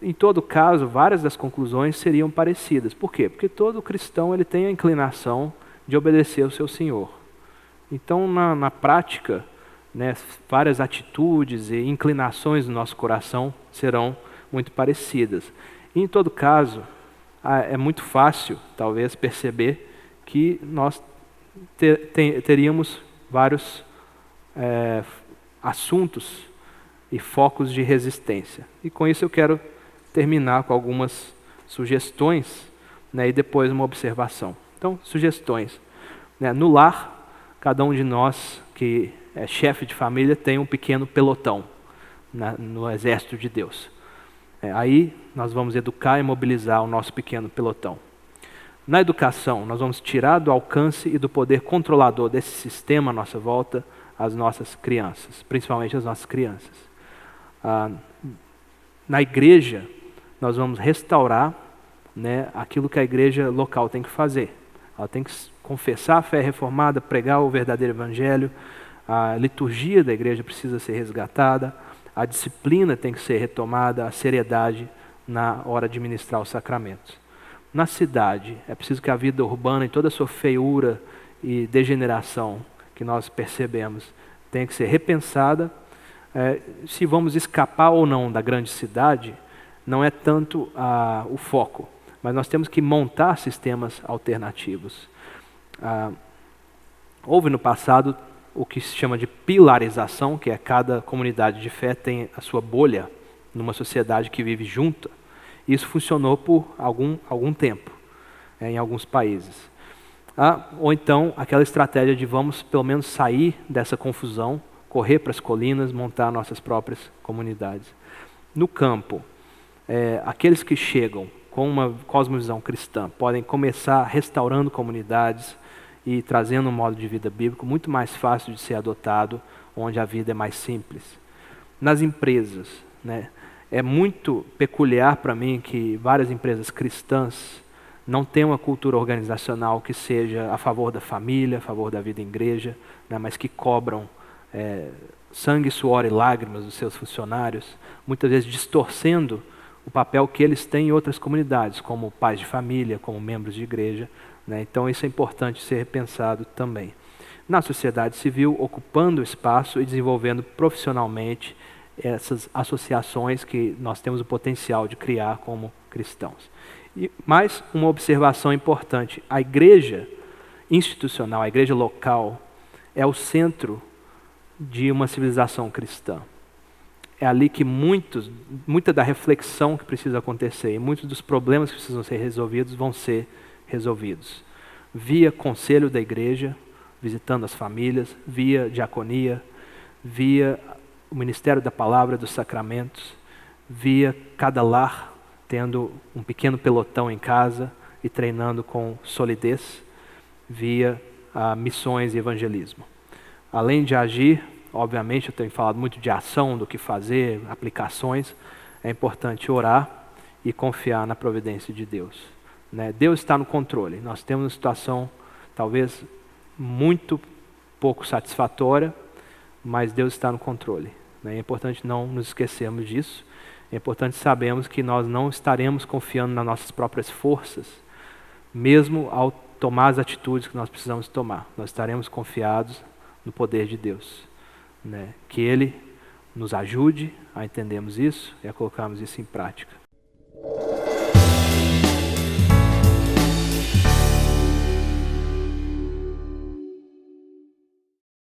em todo caso, várias das conclusões seriam parecidas. Por quê? Porque todo cristão ele tem a inclinação de obedecer ao seu Senhor. Então, na prática, né, várias atitudes e inclinações do nosso coração serão muito parecidas. E, em todo caso, é muito fácil, talvez, perceber que nós teríamos vários assuntos e focos de resistência. E com isso eu quero terminar com algumas sugestões, né, e depois uma observação. Então, sugestões. Né, no lar, cada um de nós que é chefe de família tem um pequeno pelotão no exército de Deus. Aí nós vamos educar e mobilizar o nosso pequeno pelotão. Na educação, nós vamos tirar do alcance e do poder controlador desse sistema à nossa volta as nossas crianças, principalmente as nossas crianças. Na igreja, nós vamos restaurar, né, aquilo que a igreja local tem que fazer. Ela tem que confessar a fé reformada, pregar o verdadeiro evangelho, a liturgia da igreja precisa ser resgatada, a disciplina tem que ser retomada, a seriedade na hora de ministrar os sacramentos. Na cidade, é preciso que a vida urbana, em toda a sua feiura e degeneração que nós percebemos, tenha que ser repensada. Se vamos escapar ou não da grande cidade, não é tanto o foco, mas nós temos que montar sistemas alternativos. Houve no passado o que se chama de pilarização, que é cada comunidade de fé tem a sua bolha numa sociedade que vive junta. Isso funcionou por algum tempo, em alguns países. Ou então aquela estratégia de vamos pelo menos sair dessa confusão, correr para as colinas, montar nossas próprias comunidades. No campo, aqueles que chegam com uma cosmovisão cristã podem começar restaurando comunidades e trazendo um modo de vida bíblico muito mais fácil de ser adotado, onde a vida é mais simples. Nas empresas, né, é muito peculiar para mim que várias empresas cristãs não têm uma cultura organizacional que seja a favor da família, a favor da vida em igreja, né, mas que cobram sangue, suor e lágrimas dos seus funcionários, muitas vezes distorcendo o papel que eles têm em outras comunidades, como pais de família, como membros de igreja. Né? Então isso é importante ser repensado também. Na sociedade civil, ocupando espaço e desenvolvendo profissionalmente essas associações que nós temos o potencial de criar como cristãos. E mais uma observação importante: a igreja institucional, a igreja local, é o centro de uma civilização cristã. É ali que muita da reflexão que precisa acontecer e muitos dos problemas que precisam ser resolvidos vão ser resolvidos. Via conselho da igreja, visitando as famílias, via diaconia, via o ministério da palavra, dos sacramentos, via cada lar tendo um pequeno pelotão em casa e treinando com solidez, via missões e evangelismo. Além de agir obviamente eu tenho falado muito de ação, do que fazer, aplicações, é importante orar e confiar na providência de Deus. Né? Deus está no controle. Nós temos uma situação talvez muito pouco satisfatória, mas Deus está no controle. Né? É importante não nos esquecermos disso. É importante sabermos que nós não estaremos confiando nas nossas próprias forças, mesmo ao tomar as atitudes que nós precisamos tomar. Nós estaremos confiados no poder de Deus. Né? Que Ele nos ajude a entendermos isso e a colocarmos isso em prática.